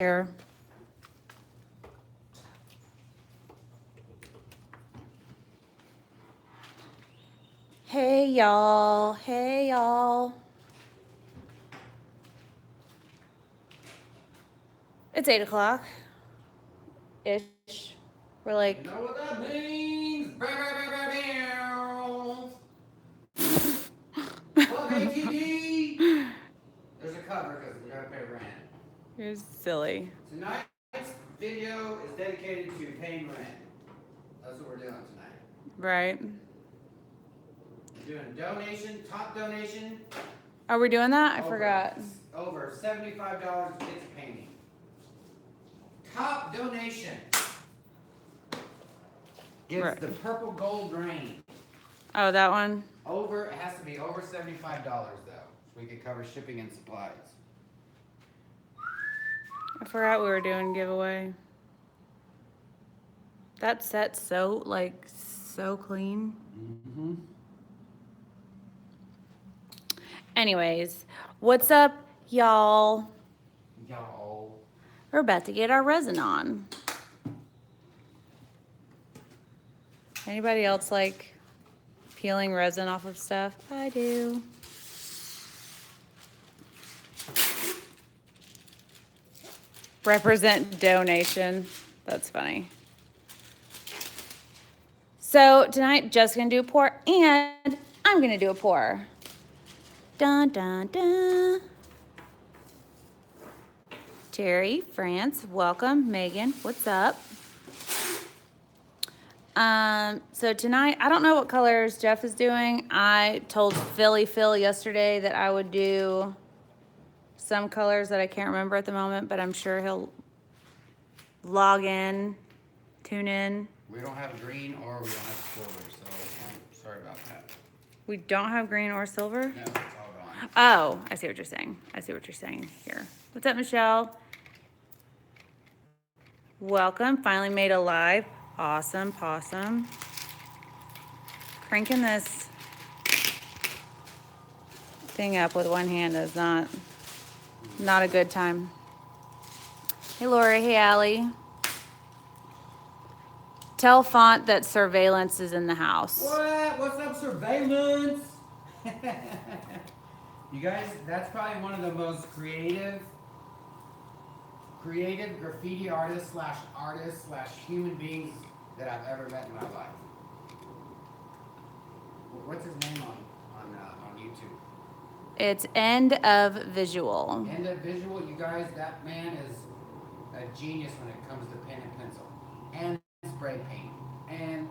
here. Hey y'all, hey y'all. It's 8 o'clock ish. We're like, you know what that means? Club ATD. There's a cover because we gotta pay rent. you're silly. Tonight's video is dedicated to paying rent. That's what we're doing tonight. Right. We're doing donation, top donation. Are we doing that? I forgot. Over $75 gets a painting. Top donation gets the purple gold rain. Oh, that one? It has to be over $75 though, so we can cover shipping and supplies. I forgot we were doing giveaway. That set's so, like, so clean. Mm-hmm. Anyways, what's up, y'all? Y'all. We're about to get our resin on. Anybody else like peeling resin off of stuff? I do. Represent donation. That's funny. So tonight, just gonna do a pour, and I'm gonna do a pour. Dun dun dun. Terry, France, welcome. Megan, what's up? So tonight, I don't know what colors Jeff is doing. I told Phil yesterday that I would do some colors that I can't remember at the moment, but I'm sure he'll log in, tune in. We don't have green or we don't have silver, so I'm sorry about that. We don't have green or silver? No, it's all gone. Oh, I see what you're saying. I see what you're saying here. What's up, Michelle? Welcome. Finally made a live. Awesome, possum. Cranking this thing up with one hand is not a good time. Hey, Laura. Hey, Allie. Tell Font that surveillance is in the house. What? What's up, surveillance? You guys, that's probably one of the most creative graffiti artists / human beings that I've ever met in my life. What's his name on YouTube? It's End of Visual. End of Visual, you guys, that man is a genius when it comes to pen and pencil. And spray paint. And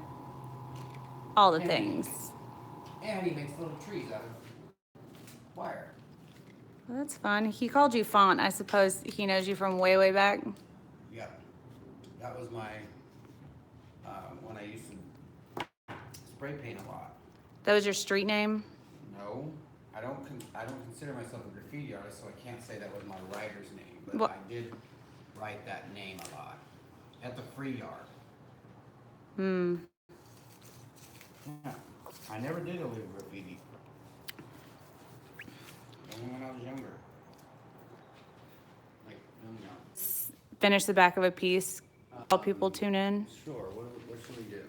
all the things. And he makes little trees out of wire. Well, that's fun. He called you Font. I suppose he knows you from way, way back. Yeah. That was my, when I used to spray paint a lot. That was your street name? No. I don't consider myself a graffiti artist, so I can't say that was my writer's name. But what? I did write that name a lot. At the free yard. Yeah. I never did illegal graffiti. Only when I was younger. Like, young. Finish the back of a piece. All people tune in. Sure. What should we do?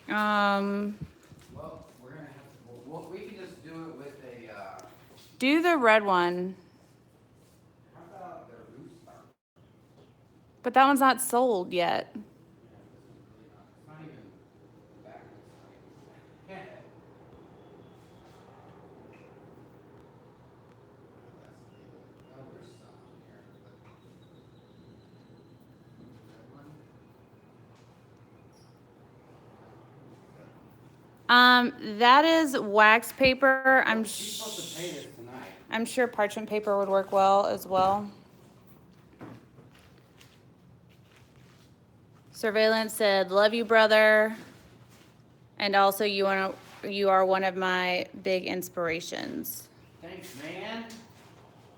Well, we're gonna have to. We can just do it with a. Do the red one. How about the rooster? But that one's not sold yet. It's not even back. That is wax paper. I'm supposed to pay this tonight. I'm sure parchment paper would work well as well. Surveillance said, "Love you, brother." And also, you are one of my big inspirations. Thanks, man.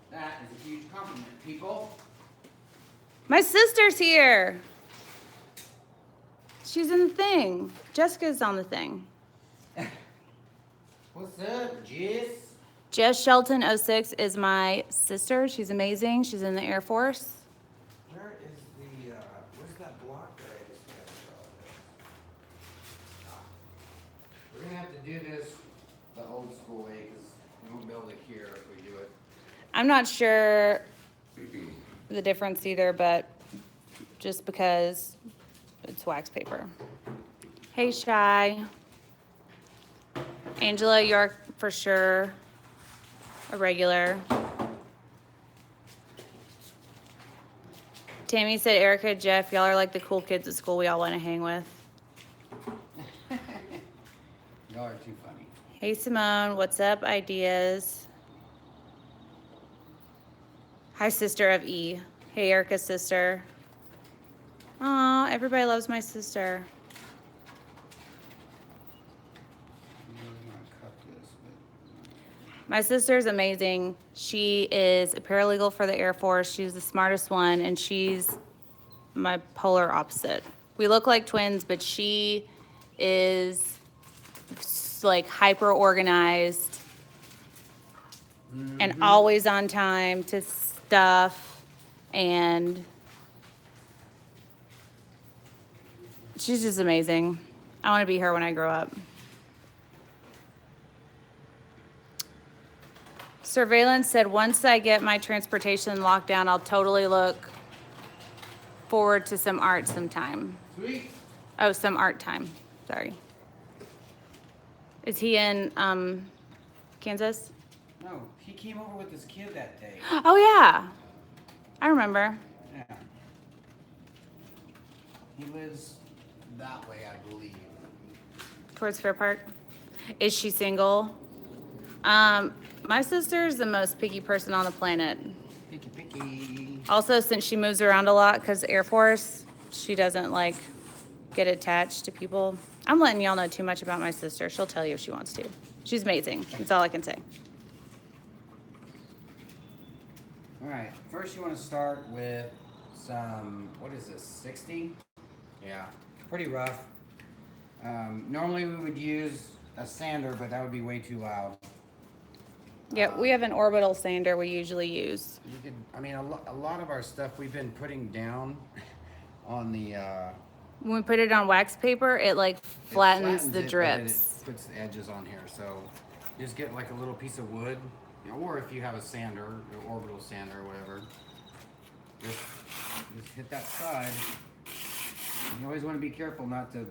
That is a huge compliment, people. My sister's here. She's in the thing. Jessica's on the thing. What's up, Jess? Jess Shelton 06 is my sister. She's amazing. She's in the Air Force. Where where's that block that I just got? We're gonna have to do this the old school way because we won't be able to hear if we do it. I'm not sure the difference either, but just because it's wax paper. Hey, Shy. Angela, you're for sure a regular. Tammy said, Erica, Jeff, y'all are like the cool kids at school we all want to hang with. Y'all are too funny. Hey, Symone, what's up, ideas? Hi, sister of E. Hey, Erika's sister. Aw, everybody loves my sister. My sister's amazing. She is a paralegal for the Air Force. She's the smartest one, and she's my polar opposite. We look like twins, but she is like hyper organized and always on time to stuff, and she's just amazing. I want to be her when I grow up. Surveillance said, once I get my transportation locked down, I'll totally look forward to some art sometime. Sweet. Oh, some art time. Sorry. Is he in Kansas? No, he came over with his kid that day. Oh, yeah. I remember. Yeah. He lives that way, I believe. Towards Fair Park. Is she single? My sister's the most picky person on the planet. Picky. Also, since she moves around a lot because Air Force, she doesn't like get attached to people. I'm letting y'all know too much about my sister. She'll tell you if she wants to. She's amazing. That's all I can say. All right, first you want to start with some, what is this, 60? Yeah, pretty rough. Normally we would use a sander, but that would be way too loud. Yeah, we have an orbital sander we usually use. You could, I mean, a lot of our stuff we've been putting down on the... When we put it on wax paper, it like flattens the it, drips. But it puts the edges on here, so you just get like a little piece of wood, or if you have a sander, an orbital sander or whatever, just hit that side. You always want to be careful not to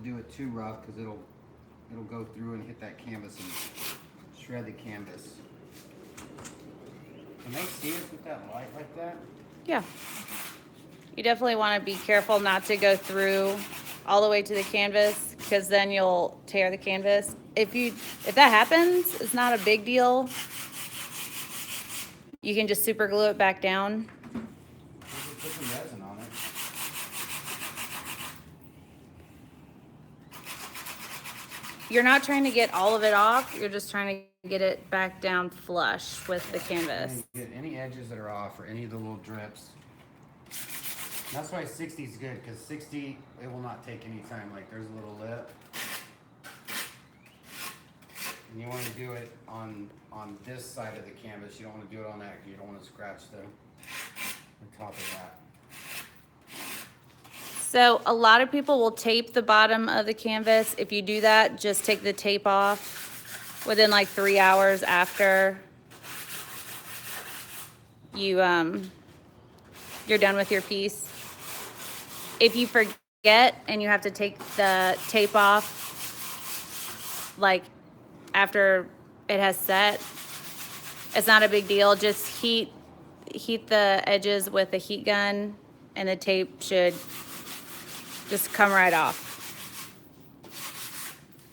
do it too rough because it'll go through and hit that canvas and shred the canvas. Can they see us with that light like that? Yeah. You definitely want to be careful not to go through all the way to the canvas because then you'll tear the canvas. If that happens, it's not a big deal. You can just super glue it back down. Just put some resin on it. You're not trying to get all of it off. You're just trying to get it back down flush with the canvas. Get any edges that are off or any of the little drips. That's why 60 is good, because 60, it will not take any time. Like, there's a little lip. And you want to do it on this side of the canvas. You don't want to do it on that, because you don't want to scratch the top of that. So a lot of people will tape the bottom of the canvas. If you do that, just take the tape off within like 3 hours after you're done with your piece. If you forget and you have to take the tape off, like after it has set, it's not a big deal. Just heat the edges with a heat gun and the tape should just come right off.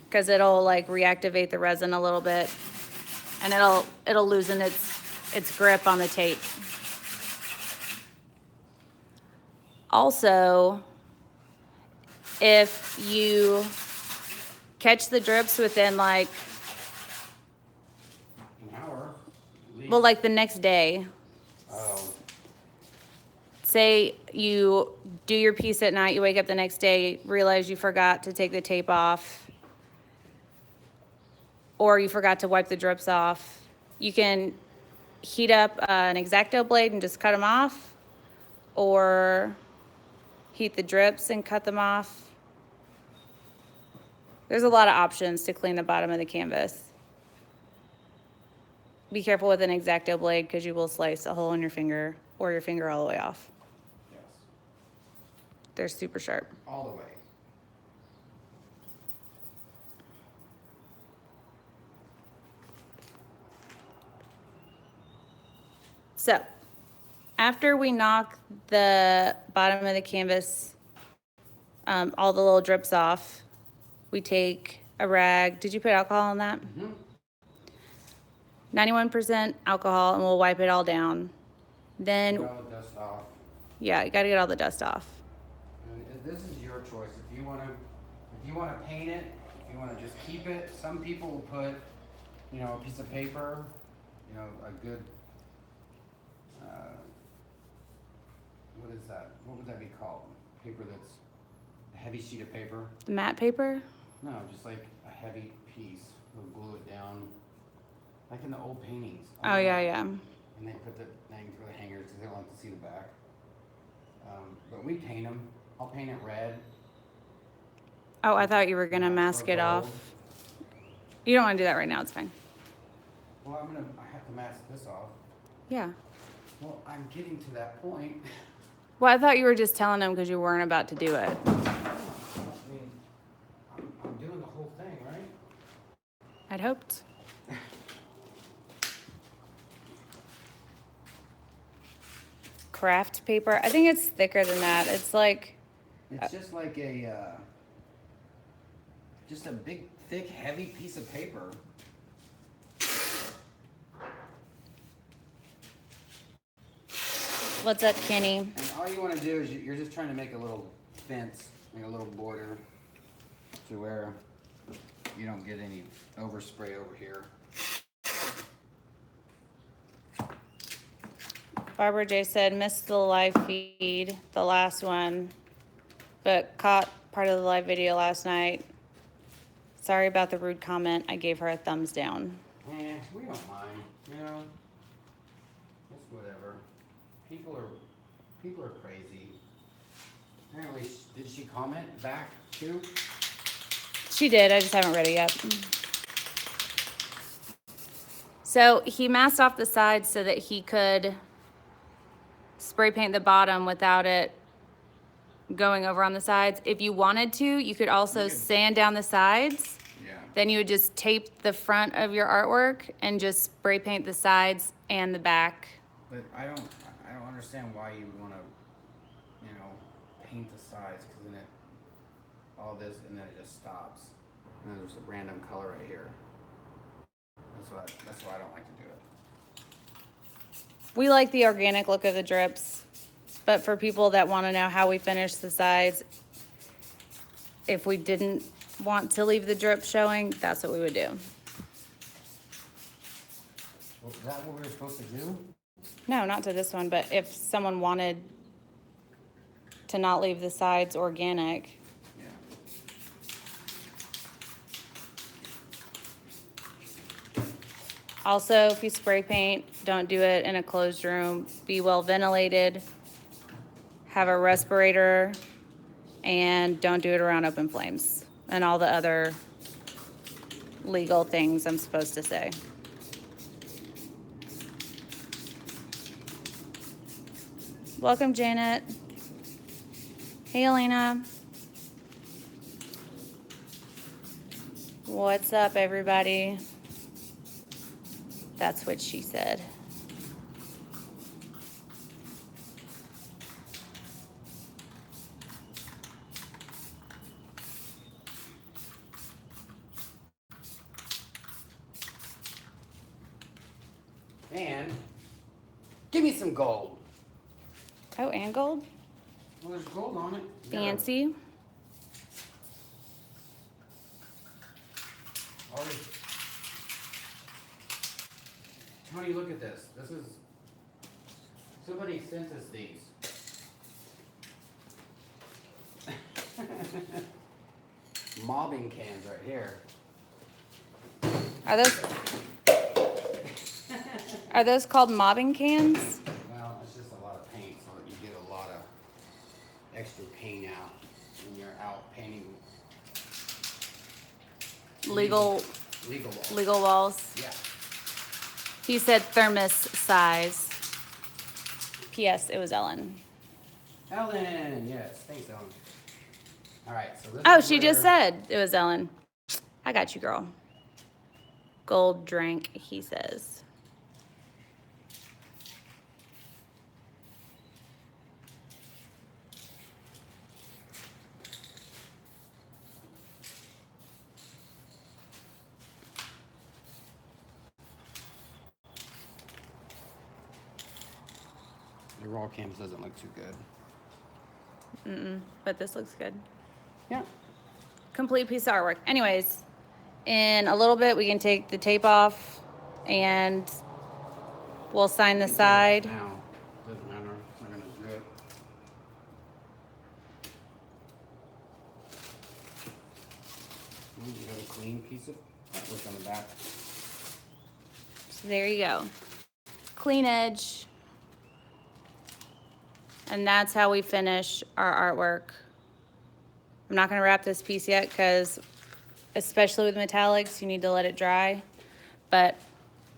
Because it'll like reactivate the resin a little bit and it'll loosen its grip on the tape. Also, if you catch the drips within like, An hour? well, like the next day, Oh. say you do your piece at night, you wake up the next day, realize you forgot to take the tape off, or you forgot to wipe the drips off, you can heat up an X-Acto blade and just cut them off, or heat the drips and cut them off. There's a lot of options to clean the bottom of the canvas. Be careful with an X-Acto blade because you will slice a hole in your finger or your finger all the way off. Yes. They're super sharp. All the way. So, after we knock the bottom of the canvas, all the little drips off, we take a rag. Did you put alcohol on that? 91% alcohol, and we'll wipe it all down. Then, Get all the dust off. yeah, you gotta get all the dust off. And this is your choice. If you wanna paint it, if you wanna just keep it. Some people will put, you know, a piece of paper, you know, a good, what is that? What would that be called? Paper that's a heavy sheet of paper? The matte paper? No, just like a heavy piece. They'll glue it down, like in the old paintings. Oh, yeah, yeah. And they put the thing through the hangers because they don't like to see the back. But we paint them. I'll paint it red. Oh, I thought you were gonna mask it off. You don't wanna do that right now, it's fine. Well, I have to mask this off. Yeah. Well, I'm getting to that point. Well, I thought you were just telling them because you weren't about to do it. I mean, I'm doing the whole thing, right? I'd hoped. Craft paper. I think it's thicker than that. It's like, It's just like just a big, thick, heavy piece of paper. what's up, Kenny? And all you want to do is you're just trying to make a little fence, make a little border to where you don't get any overspray over here. Barbara J said, missed the live feed, the last one, but caught part of the live video last night. Sorry about the rude comment. I gave her a thumbs down. We don't mind, you know. It's whatever. People are crazy. Apparently, did she comment back too? She did. I just haven't read it yet. So he masked off the sides so that he could spray paint the bottom without it going over on the sides. If you wanted to, you could also sand down the sides. Yeah. Then you would just tape the front of your artwork and just spray paint the sides and the back. But I don't understand why you want to, you know, paint the sides, because then it, all this, and then it just stops. And then there's a random color right here. That's why I don't like to do it. We like the organic look of the drips, but for people that want to know how we finish the sides, if we didn't want to leave the drip showing, that's what we would do. Well, is that what we were supposed to do? No, not to this one, but if someone wanted to not leave the sides organic. Yeah. Also, if you spray paint, don't do it in a closed room. Be well ventilated. Have a respirator, and don't do it around open flames and all the other legal things I'm supposed to say. Welcome, Janet. Hey, Elena. What's up, everybody? That's what she said. And give me some gold. Oh, and gold? Well, there's gold on it. Fancy. Tony, look at this. This is, somebody sent us these. Mobbing cans right here. Are those called mobbing cans? Well, it's just a lot of paint, so you get a lot of extra paint out when you're out painting Legal walls. legal walls. Yeah. He said thermos size. P.S. It was Ellen. Ellen, yes, thanks, Ellen. All right, so this Oh, is she just where- said it was Ellen. I got you, girl. Gold drink, he says. the raw canvas doesn't look too good. But this looks good. Yeah. Complete piece of artwork. Anyways, in a little bit, we can take the tape off and we'll sign the side. Now, doesn't matter. We're gonna do it. You got a clean piece of artwork on the back. So there you go. Clean edge. And that's how we finish our artwork. I'm not gonna wrap this piece yet because especially with metallics, you need to let it dry. But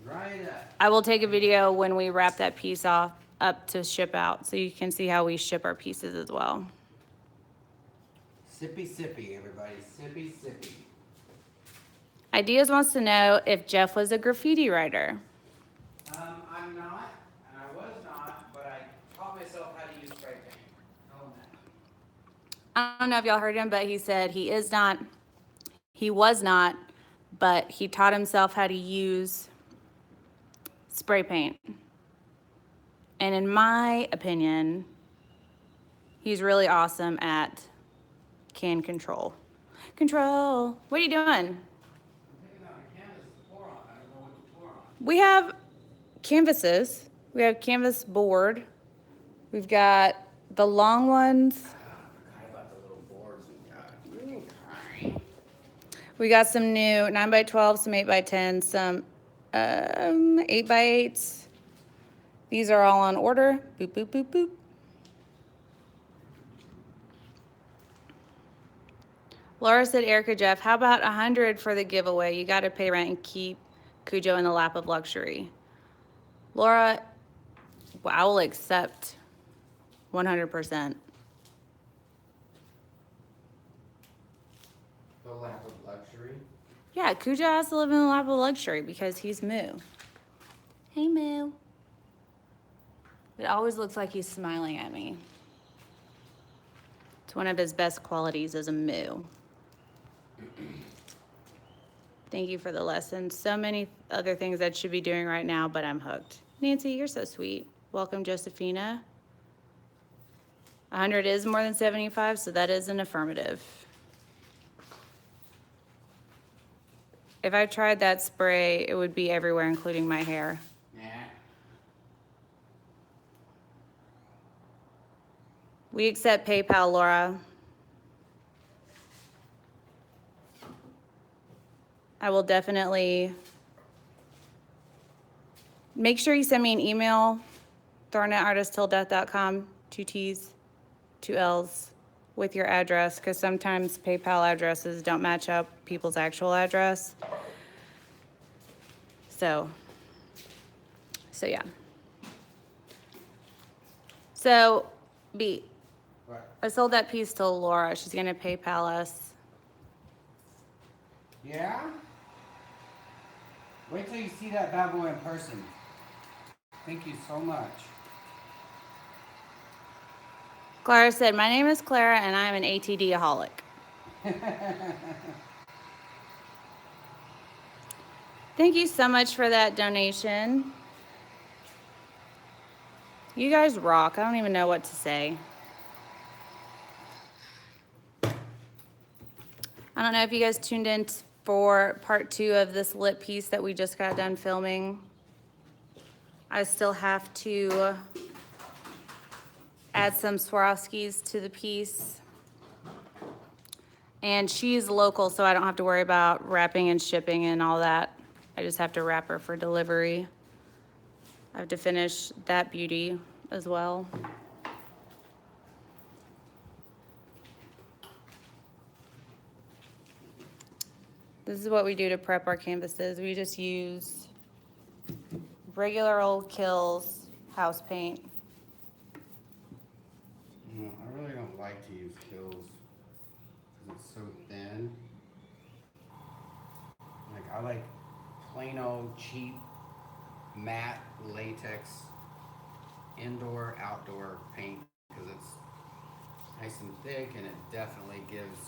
Dry it up. I will take a video when we wrap that piece off up to ship out so you can see how we ship our pieces as well. Sippy, sippy, everybody. Sippy, sippy. Ideas wants to know if Jeff was a graffiti writer. I'm not, and I was not, but I taught myself how to use spray paint. Oh, man. I don't know if y'all heard him, but he said he is not, he was not, but he taught himself how to use spray paint. And in my opinion, he's really awesome at can control. Control. What are you doing? I'm taking out a canvas to pour on. I don't know what to pour on. We have canvases. We have canvas board. We've got the long ones. I forgot about the little boards we got. Ooh. We got some new 9x12, some 8x10, some 8x8s. These are all on order. Boop, boop, boop, boop. Laura said, Erika, Jeff, how about 100 for the giveaway? You got to pay rent and keep Cujo in the lap of luxury. Laura, well, I will accept 100%. The lap of luxury. Yeah, Cujo has to live in the lap of luxury because he's Moo. Hey, Moo. It always looks like he's smiling at me. It's one of his best qualities as a Moo. Thank you for the lesson. So many other things I should be doing right now, but I'm hooked. Nancy, you're so sweet. Welcome, Josephina. 100 is more than 75, so that is an affirmative. If I tried that spray, it would be everywhere, including my hair. Yeah. We accept PayPal, Laura. I will definitely make sure you send me an email, thorn@artisttilldeath.com, 2 T's, 2 L's, with your address, because sometimes PayPal addresses don't match up people's actual address. So yeah. So, B, What? I sold that piece to Laura. She's gonna PayPal us. Yeah? Wait till you see that bad boy in person. Thank you so much. Clara said, my name is Clara and I'm an ATD-aholic. Thank you so much for that donation. You guys rock. I don't even know what to say. I don't know if you guys tuned in for part 2 of this lip piece that we just got done filming. I still have to add some Swarovskis to the piece. And she's local, so I don't have to worry about wrapping and shipping and all that. I just have to wrap her for delivery. I have to finish that beauty as well. This is what we do to prep our canvases. We just use regular old Kills house paint. I really don't like to use Kills because it's so thin. Like, I like plain old cheap matte latex indoor outdoor paint because it's nice and thick, and it definitely gives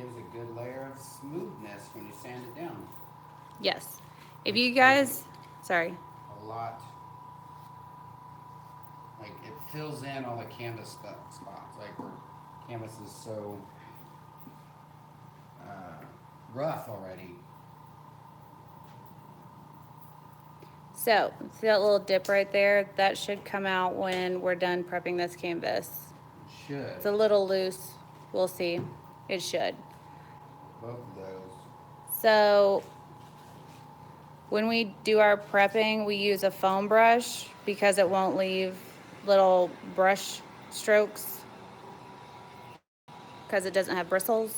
a good layer of smoothness when you sand it down. Yes. If you guys, sorry. A lot, like, it fills in all the canvas spots. Like, canvas is so rough already. So, see that little dip right there? That should come out when we're done prepping this canvas. It should. It's a little loose. We'll see. It should. Both of those. So, when we do our prepping, we use a foam brush because it won't leave little brush strokes because it doesn't have bristles.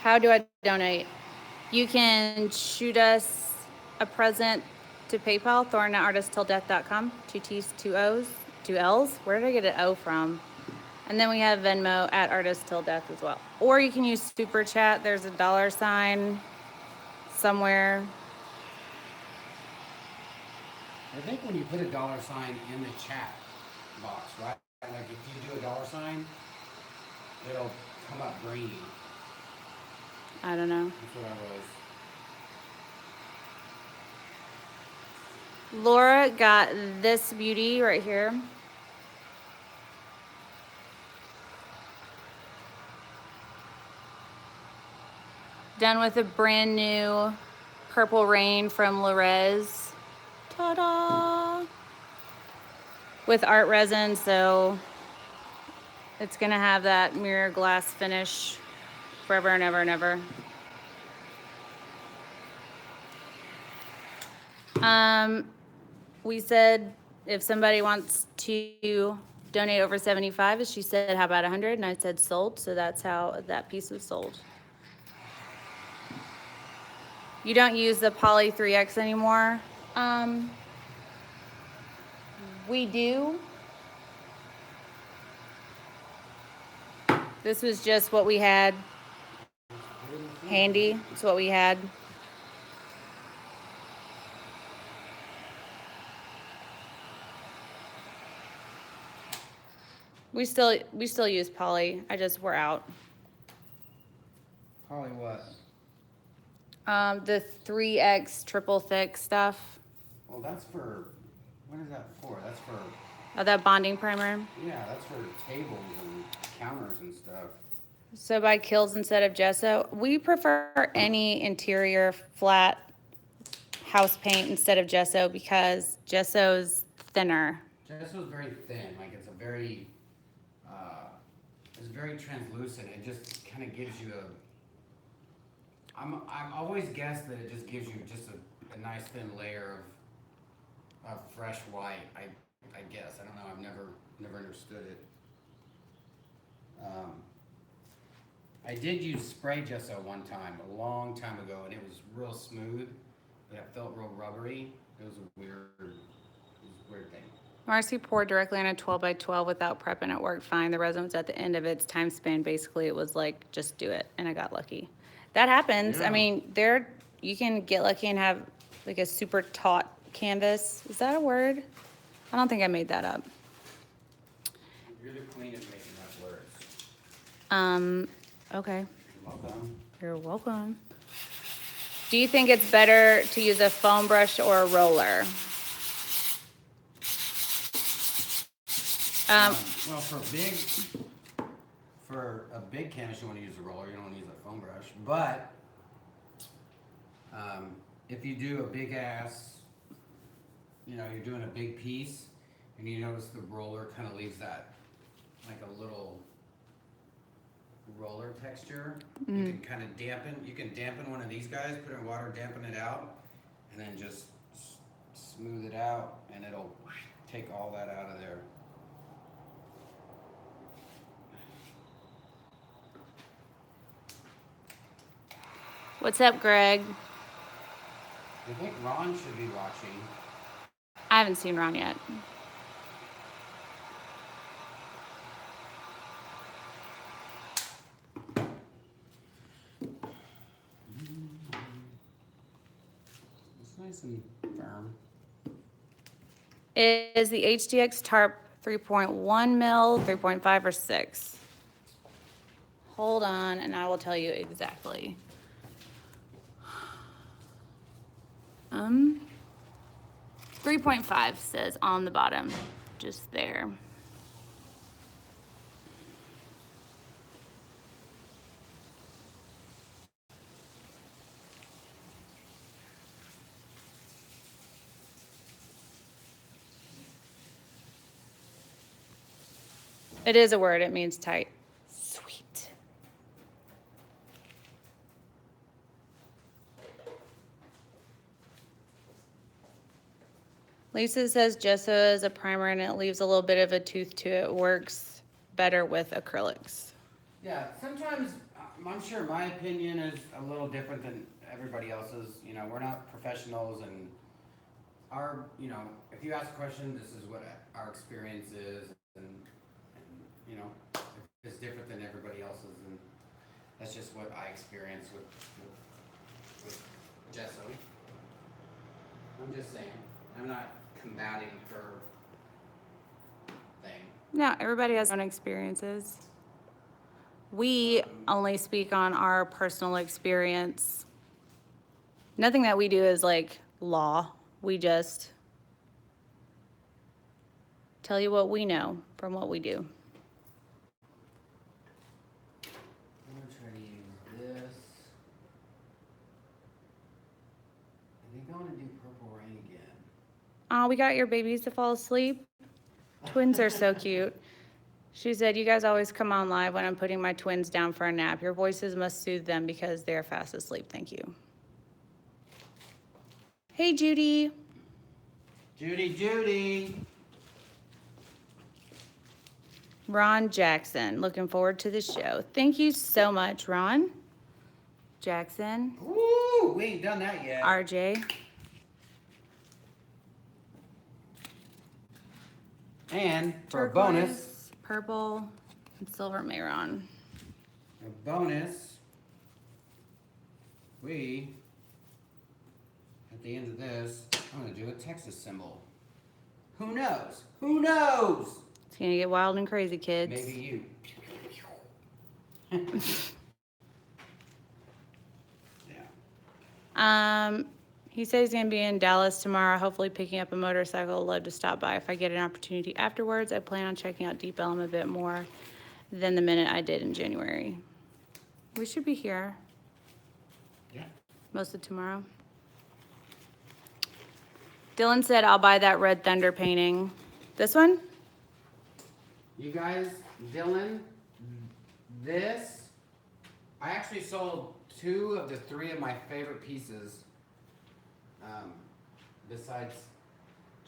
How do I donate? You can shoot us a present to PayPal, thorn@artisttilldeath.com, 2 T's, 2 O's, 2 L's. Where did I get an O from? And then we have Venmo at @artisttilldeath as well. Or you can use Super Chat. There's a $sign somewhere. I think when you put a $sign in the chat box, right? Like, if you do a $sign, it'll come up green. I don't know. That's what I was. Laura got this beauty right here. Done with a brand new Purple Rain from Lorez. Ta-da! With ArtResin, so it's gonna have that mirror glass finish forever and ever and ever. We said if somebody wants to donate over 75, she said, how about 100? And I said sold, so that's how that piece was sold. You don't use the Poly 3X anymore. We do. This was just what we had handy. It's what we had. We still use Poly. We're out. Poly what? The 3X triple thick stuff. Well, that's for, what is that for? That's for, Oh, that bonding primer. yeah, that's for tables and counters and stuff. So by Kills instead of gesso. We prefer any interior flat house paint instead of gesso because gesso's thinner. Gesso's very thin. Like, it's very translucent. It just kind of gives you I've always guessed that it just gives you just a nice thin layer of fresh white. I guess. I don't know. I've never understood it. I did use spray gesso one time, a long time ago, and it was real smooth, but it felt real rubbery. It was a weird thing. Marcy poured directly on a 12 by 12 without prep and it worked fine. The resin was at the end of its time span. Basically, it was like, just do it. And I got lucky. That happens. Yeah. I mean, you can get lucky and have like a super taut canvas. Is that a word? I don't think I made that up. You're the queen of making up words. Okay. Welcome. You're welcome. Do you think it's better to use a foam brush or a roller? Well, for a big canvas, you want to use a roller. You don't want to use a foam brush. But if you do a big ass, you're doing a big piece, and you notice the roller kind of leaves that like a little roller texture. You can kind of dampen one of these guys, put it in water, dampen it out, and then just smooth it out, and it'll take all that out of there. What's up, Greg? I think Ron should be watching. I haven't seen Ron yet. It's nice and firm. It is the HDX Tarp 3.1 mil, 3.5, or 6. Hold on, and I will tell you exactly. 3.5 says on the bottom, just there. It is a word, it means tight. Sweet. Lisa says gesso is a primer and it leaves a little bit of a tooth to it. Works better with acrylics. Yeah, sometimes I'm sure my opinion is a little different than everybody else's. You know, we're not professionals, and our, you know, if you ask a question, this is what our experience is, and you know, if it's different than everybody else's, and that's just what I experience with gesso. I'm just saying, I'm not combating her thing. No, everybody has their own experiences. We only speak on our personal experience. Nothing that we do is like law. We just tell you what we know from what we do. I'm gonna try to use this. I think I want to do Purple Rain again. Oh, we got your babies to fall asleep. Twins are so cute. She said, you guys always come on live when I'm putting my twins down for a nap. Your voices must soothe them because they're fast asleep. Thank you. Hey, Judy. Judy. Ron Jackson, looking forward to the show. Thank you so much, Ron Jackson. Ooh, we ain't done that yet. RJ. And for Turquoise, a bonus, purple, and silver Mehron. a bonus, we, at the end of this, I'm gonna do a Texas symbol. Who knows? Who knows? It's gonna get wild and crazy, kids. Maybe you. Yeah. He said he's gonna be in Dallas tomorrow, hopefully picking up a motorcycle. I'd love to stop by if I get an opportunity afterwards. I plan on checking out Deep Elm a bit more than the minute I did in January. We should be here. Yeah. Most of tomorrow. Dylan said I'll buy that Red Thunder painting. This one? You guys, Dylan, this, I actually sold 2 of the 3 of my favorite pieces, besides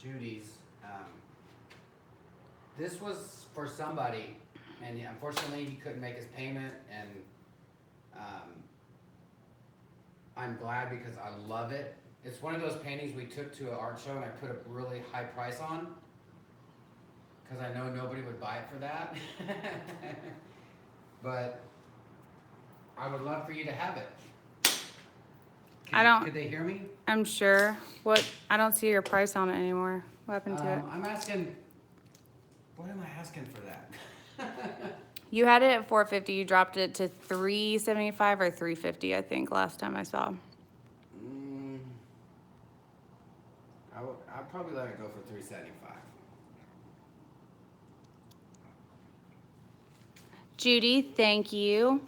Judy's. This was for somebody, and unfortunately he couldn't make his payment, and I'm glad because I love it. It's one of those paintings we took to an art show and I put a really high price on, because I know nobody would buy it for that. But I would love for you to have it. Could they hear me? I'm sure. What? I don't see your price on it anymore. What happened to it? I'm asking, what am I asking for that? You had it at $450. You dropped it to $375 or $350, I think, last time I saw. I'll probably let it go for $375. Judy, thank you.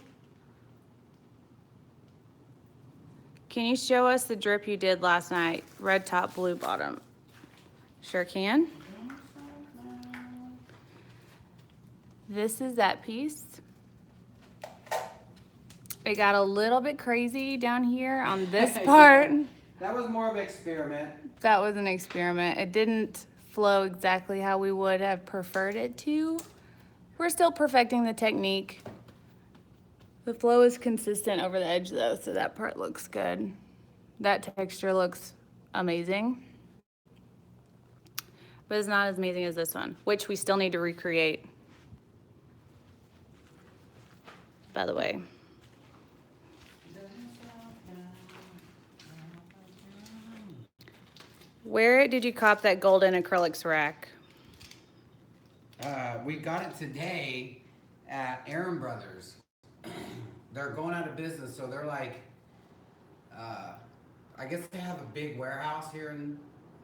Can you show us the drip you did last night? Red top, blue bottom. Sure can. This is that piece. It got a little bit crazy down here on this part. That was more of an experiment. That was an experiment. It didn't flow exactly how we would have preferred it to. We're still perfecting the technique. The flow is consistent over the edge though, so that part looks good. That texture looks amazing. But it's not as amazing as this one, which we still need to recreate, by the way. Where did you cop that golden acrylics rack? We got it today at Aaron Brothers. They're going out of business, so they're like, I guess they have a big warehouse here in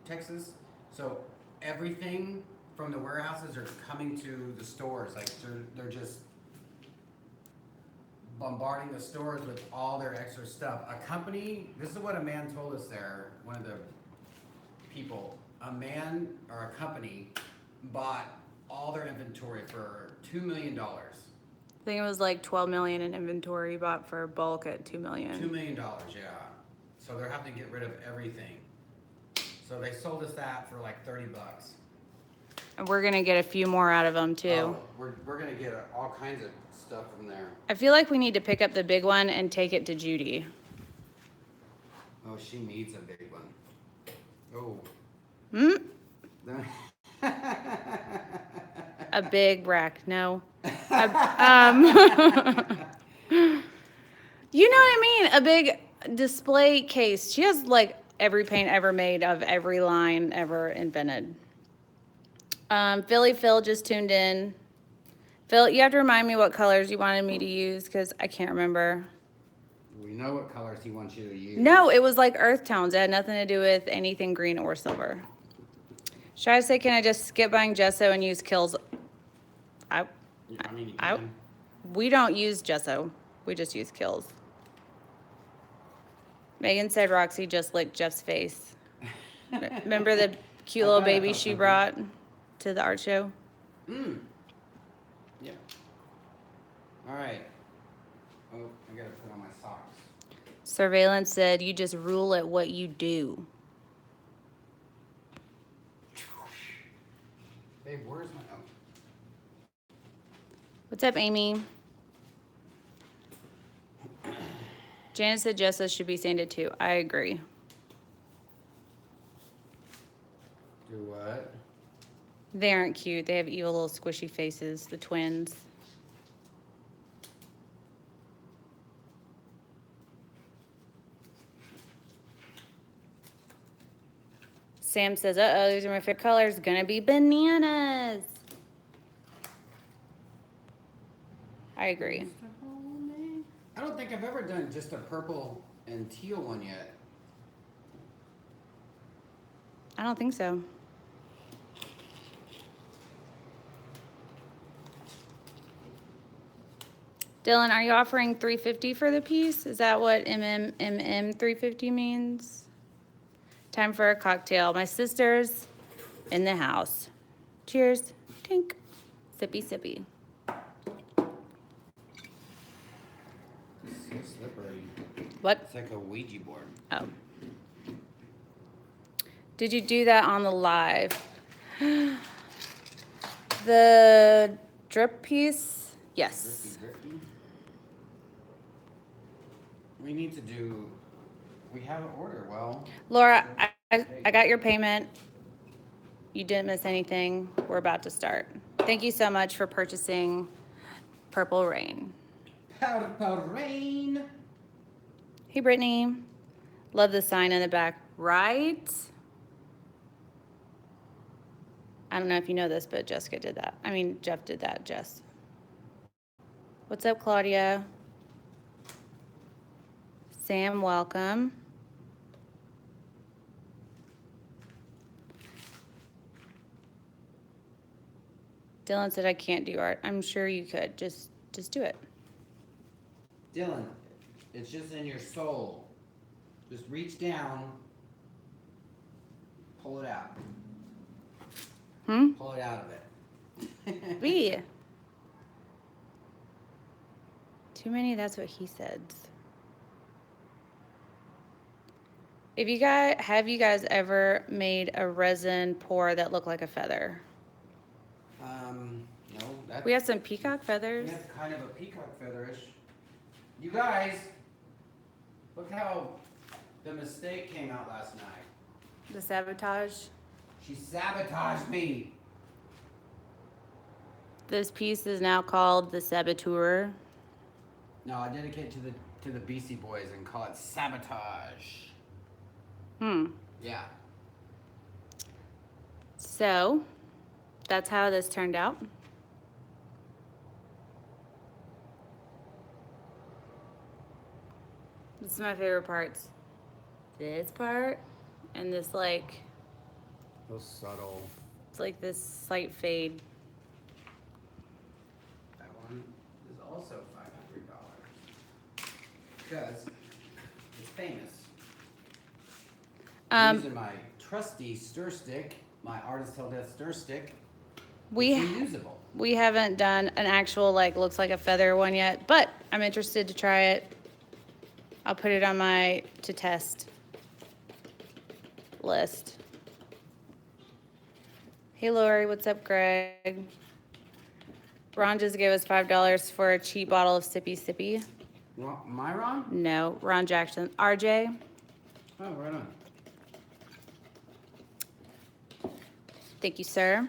Texas. So everything from the warehouses are coming to the stores. Like they're just bombarding the stores with all their extra stuff. A company, this is what a man told us there, one of the people, a man or a company bought all their inventory for $2 million. I think it was like 12 million in inventory bought for bulk at 2 million. $2 million, yeah. So they're having to get rid of everything. So they sold us that for like 30 bucks. And we're gonna get a few more out of them too. Oh, we're gonna get all kinds of stuff from there. I feel like we need to pick up the big one and take it to Judy. Oh, she needs a big one. Oh. Hmm? A big rack, no. You know what I mean? A big display case. She has like every paint ever made of every line ever invented. Philly Phil just tuned in. Phil, you have to remind me what colors you wanted me to use because I can't remember. We know what colors he wants you to use. No, it was like earth tones. It had nothing to do with anything green or silver. Should I say, can I just skip buying gesso and use Kills? I mean, you can. We don't use gesso. We just use Kills. Megan said Roxy just licked Jeff's face. Remember the cute little baby she brought to the art show? Yeah. All right. Oh, I gotta put on my socks. Surveillance said, you just rule at what you do. Babe, where's my... Oh. What's up, Amy? Janice said gesso should be sanded too. I agree. Do what? They aren't cute. They have evil little squishy faces, the twins. Sam says, uh-oh, these are my favorite colors. Gonna be bananas. I agree. I don't think I've ever done just a purple and teal one yet. I don't think so. Dylan, are you offering $350 for the piece? Is that what $350 means? Time for a cocktail. My sister's in the house. Cheers. Tink. Sippy, sippy. It's so slippery. What? It's like a Ouija board. Oh. Did you do that on the live? The drip piece? Yes. Drippy. We need to do... We have an order, well... Laura, I got your payment. You didn't miss anything. We're about to start. Thank you so much for purchasing Purple Rain. Purple Rain! Hey, Brittany. Love the sign in the back. Right? I don't know if you know this, but Jessica did that. I mean, Jeff did that, Jess. What's up, Claudia? Sam, welcome. Dylan said I can't do art. I'm sure you could. Just do it. Dylan, it's just in your soul. Just reach down, pull it out. Pull it out of it. Be. Too many, that's what he said. If you guys, have you guys ever made a resin pour that looked like a feather? No, that's... We have some peacock feathers. That's kind of a peacock featherish. You guys, look how the mistake came out last night. The sabotage. She sabotaged me. This piece is now called the Saboteur. No, I dedicate it to the BC Boys and call it sabotage. Yeah. So, that's how this turned out. This is my favorite parts. This part and this like, Those subtle. it's like this slight fade. That one is also $500 because it's famous. I'm using my trusty stir stick, my Artist Till Death stir stick. We It's reusable. we haven't done an actual like looks like a feather one yet, but I'm interested to try it. I'll put it on my to test list. Hey Lori, what's up, Greg? Ron just gave us $5 for a cheap bottle of Sippy Sippy. Mehron? No, Ron Jackson. RJ. Oh, right on. Thank you, sir.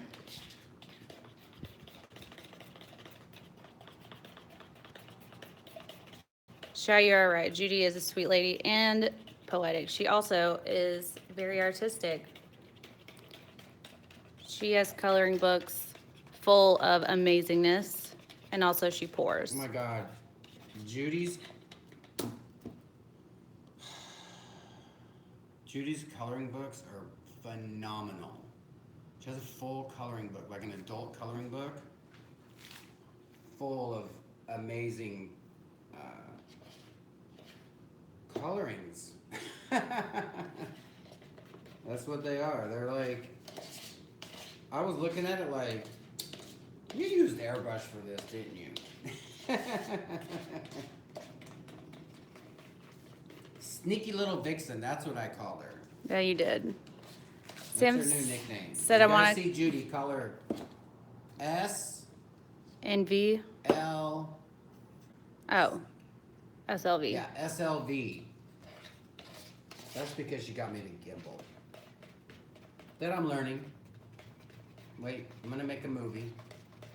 Shy, you're right. Judy is a sweet lady and poetic. She also is very artistic. She has coloring books full of amazingness, and also she pours. Oh my God. Judy's coloring books are phenomenal. She has a full coloring book, like an adult coloring book, full of amazing colorings. That's what they are. They're like, I was looking at it like, you used airbrush for this, didn't you? Sneaky little vixen, that's what I called her. Yeah, you did. That's Sam her new nickname. said You I gotta want see Judy, call her NV. SL. Oh, SLV. Yeah, SLV. That's because she got me the gimbal. That I'm learning. Wait, I'm gonna make a movie.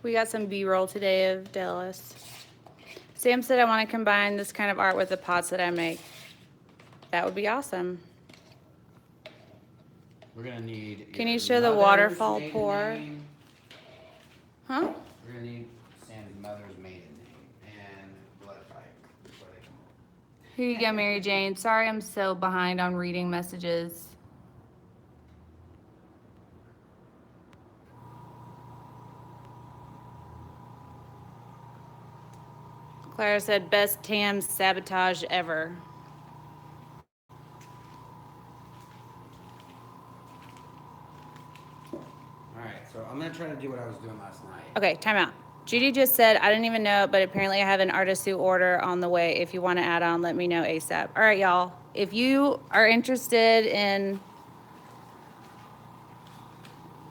We got some B-roll today of Dallas. Sam said I want to combine this kind of art with the pots that I make. That would be awesome. We're gonna need. Can your you show the mother's waterfall maiden pour? name. Huh? We're gonna need Sam's mother's maiden name and blood type. before they come over. Here you go, Mary Jane. Sorry I'm so behind on reading messages. Clara said, best Tam sabotage ever. Alright, so I'm gonna try to do what I was doing last night. Okay, time out. Judy just said, I didn't even know, but apparently I have an Artisue order on the way. If you want to add on, let me know ASAP. All right, y'all. If you are interested in,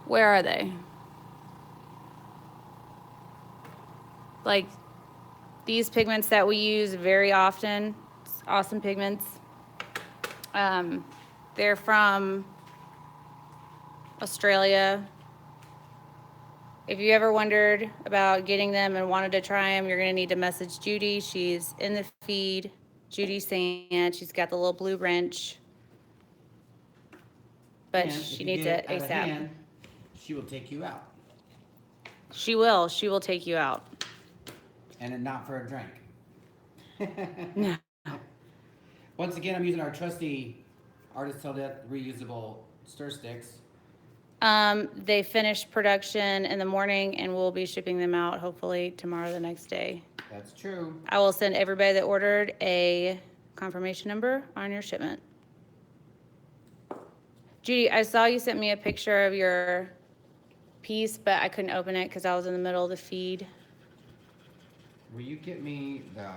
where are they? Like these pigments that we use very often, awesome pigments. They're from Australia. If you ever wondered about getting them and wanted to try them, you're going to need to message Judy. She's in the feed. Judy Sand. She's got the little blue wrench. But And if she you needs get it out of ASAP. hand, she will take you out. She will. She will take you out. And not for a drink. No. Once again, I'm using our trusty Artist Till Death reusable stir sticks. They finished production in the morning and we'll be shipping them out hopefully tomorrow, the next day. That's true. I will send everybody that ordered a confirmation number on your shipment. Judy, I saw you sent me a picture of your piece, but I couldn't open it because I was in the middle of the feed. Will you get me the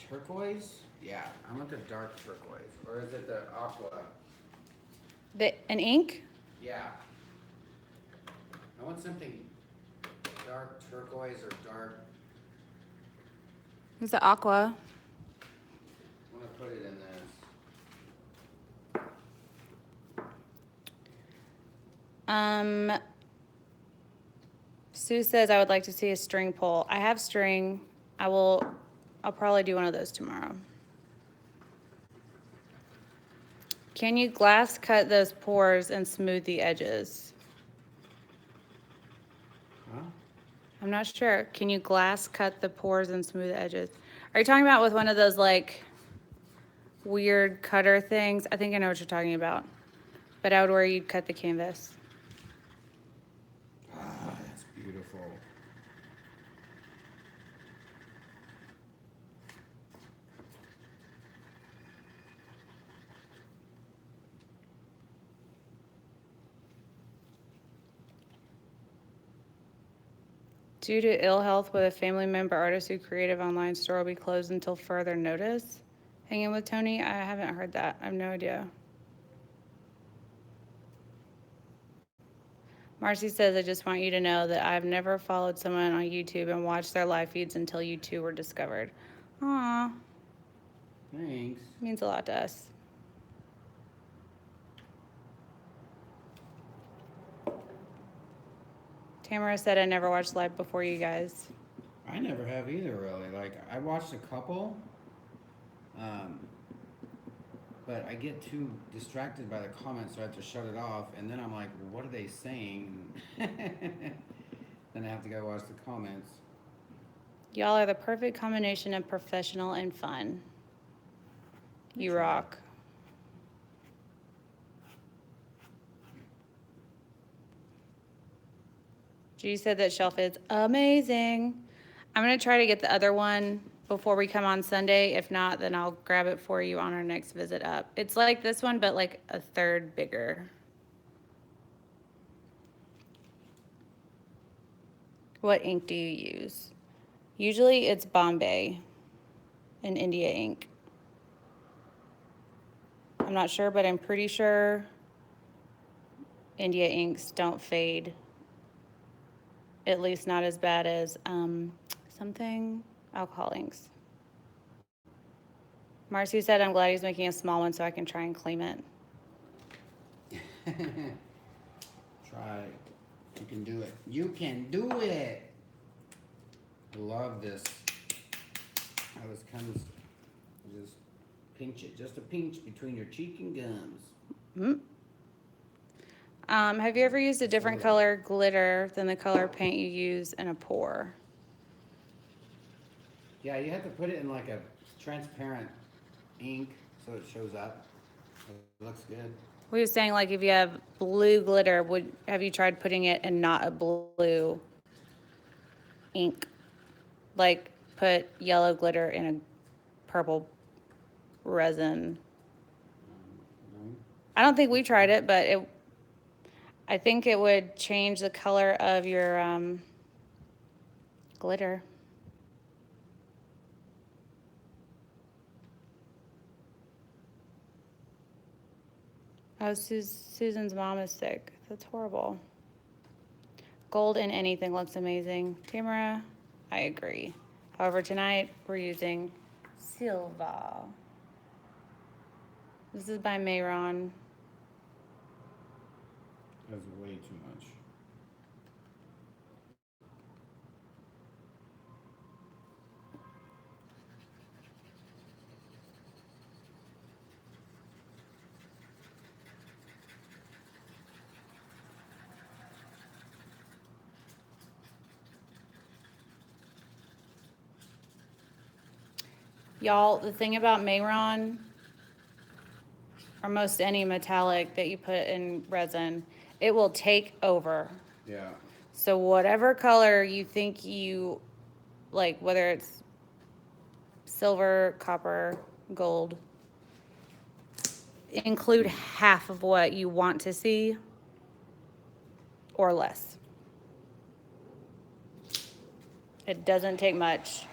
turquoise? Yeah, I want the dark turquoise. Or is it the aqua? An ink? Yeah. I want something dark turquoise or dark Here's the aqua. I'm gonna put it in this. Sue says I would like to see a string pull. I have string. I'll probably do one of those tomorrow. Can you glass cut those pores and smooth the edges? Huh? I'm not sure. Can you glass cut the pores and smooth the edges? Are you talking about with one of those like weird cutter things? I think I know what you're talking about. But out where you'd cut the canvas. Ah, that's beautiful. Due to ill health with a family member, Artisue Creative online store will be closed until further notice. Hanging with Tony? I haven't heard that. I have no idea. Marcy says, I just want you to know that I've never followed someone on YouTube and watched their live feeds until you two were discovered. Aw, Thanks. means a lot to us. Tamara said, I never watched live before you guys. I never have either, really. Like, I watched a couple, but I get too distracted by the comments, so I have to shut it off. And then I'm like, well, what are they saying? Then I have to go watch the comments. Y'all are the perfect combination of professional and fun. You rock. G said that shelf is amazing. I'm going to try to get the other one before we come on Sunday. If not, then I'll grab it for you on our next visit up. It's like this one, but like a third bigger. What ink do you use? Usually it's Bombay and India ink. I'm not sure, but I'm pretty sure India inks don't fade. At least not as bad as something alcohol inks. Marcy said, I'm glad he's making a small one so I can try and claim it. Try. You can do it. You can do it. I love this. How this comes. Just pinch it. Just a pinch between your cheek and gums. Mm. Have you ever used a different color glitter than the color paint you use in a pour? Yeah, you have to put it in like a transparent ink so it shows up. It looks good. We were saying, like, if you have blue glitter, have you tried putting it in not a blue ink? Like, put yellow glitter in a purple resin. I don't think we tried it, but I think it would change the color of your glitter. Oh, Susan's mom is sick. That's horrible. Gold in anything looks amazing. Tamara, I agree. However, tonight we're using silver. This is by Mehron. That's way too much. Y'all, the thing about Mehron, or most any metallic that you put in resin, it will take over. Yeah. So whatever color you think you like, whether it's silver, copper, gold, include half of what you want to see or less. It doesn't take much.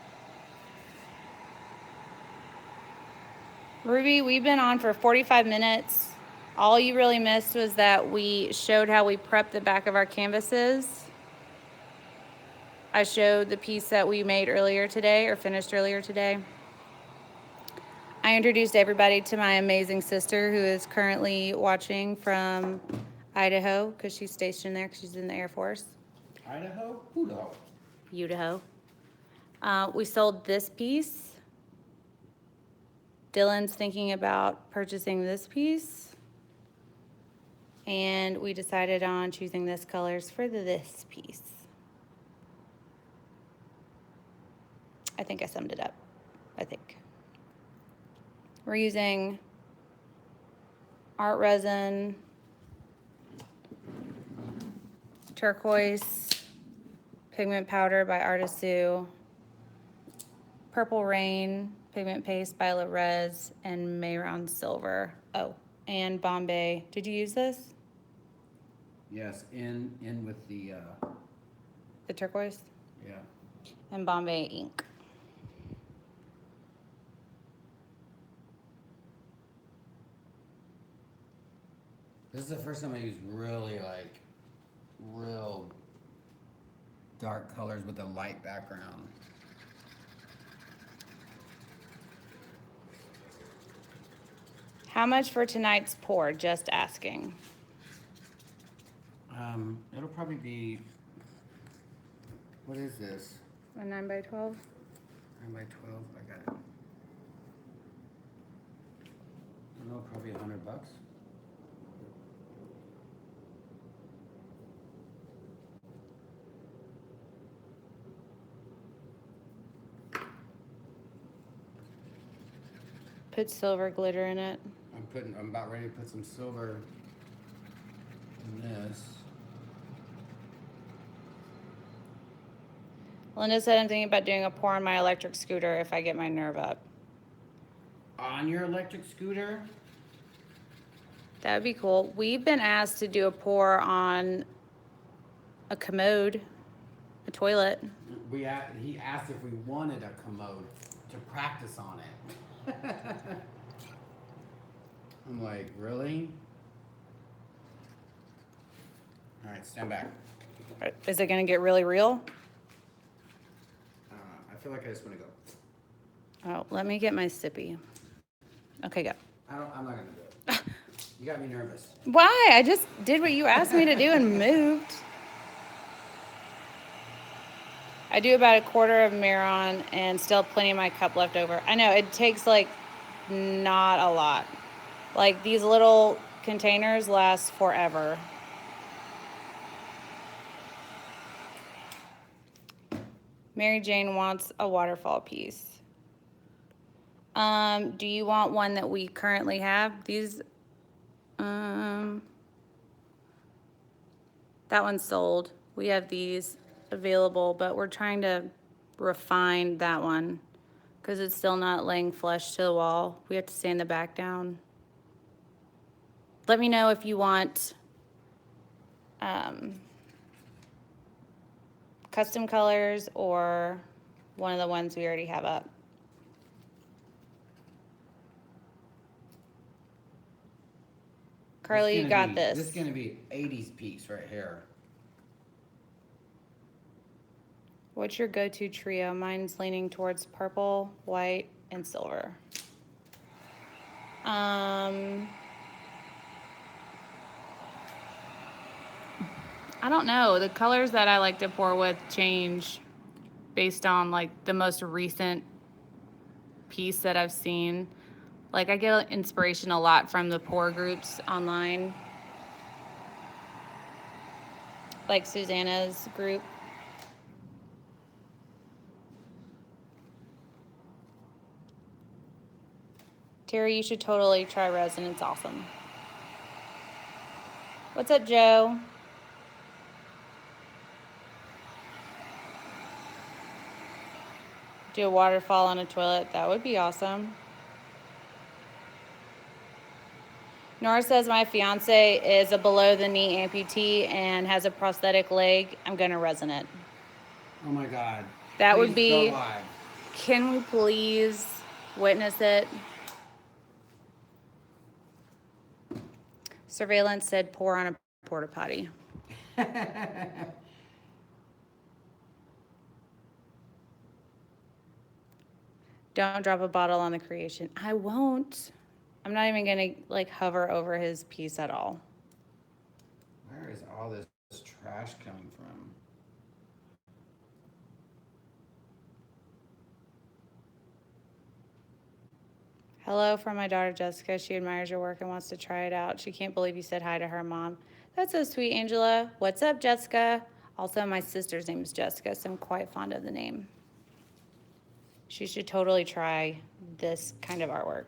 Ruby, we've been on for 45 minutes. All you really missed was that we showed how we prep the back of our canvases. I showed the piece that we made earlier today, or finished earlier today. I introduced everybody to my amazing sister who is currently watching from Idaho because she's stationed there because she's in the Air Force. Idaho? Idaho. Idaho. We sold this piece. Dylan's thinking about purchasing this piece. And we decided on choosing this colors for this piece. I think I summed it up. I think. We're using ArtResin, Turquoise, Pigment Powder by Artisue, Purple Rain, Pigment Paste by Res, and Mehron Silver. Oh, and Bombay. Did you use this? Yes, in with the turquoise? Yeah. And Bombay ink. This is the first time I used really like real dark colors with a light background. How much for tonight's pour? Just asking. It'll probably be, what is this? A 9 by 12? 9 by 12, I got it. I don't know, probably $100. Put silver glitter in it. I'm about ready to put some silver in this. Linda said I'm thinking about doing a pour on my electric scooter if I get my nerve up. On your electric scooter? That would be cool. We've been asked to do a pour on a commode, a toilet. He asked if we wanted a commode to practice on it. I'm like, really? All right, stand back. Is it going to get really real? I feel like I just want to go. Oh, let me get my sippy. Okay, go. I'm not going to do it. You got me nervous. Why? I just did what you asked me to do and moved. I do about a quarter of Mehron and still plenty of my cup left over. I know, it takes like not a lot. Like these little containers last forever. Mary Jane wants a waterfall piece. Do you want one that we currently have? These, that one's sold. We have these available, but we're trying to refine that one because it's still not laying flush to the wall. We have to sand the back down. Let me know if you want custom colors or one of the ones we already have up. Carly, you got this. This is going to be 80s piece right here. What's your go-to trio? Mine's leaning towards purple, white, and silver. I don't know. The colors that I like to pour with change based on like the most recent piece that I've seen. Like I get inspiration a lot from the pour groups online. Like Susanna's group. Terry, you should totally try resin. It's awesome. What's up, Joe? Do a waterfall on a toilet. That would be awesome. Nora says my fiance is a below-the-knee amputee and has a prosthetic leg. I'm going to resin it. Oh, my God. That Please would be... go live. Can we please witness it? Surveillance said pour on a porta potty. Don't drop a bottle on the creation. I won't. I'm not even gonna like hover over his piece at all. Where is all this trash coming from? Hello from my daughter Jessica. She admires your work and wants to try it out. She can't believe you said hi to her mom. That's so sweet, Angela. What's up, Jessica? Also, my sister's name is Jessica, so I'm quite fond of the name. She should totally try this kind of artwork.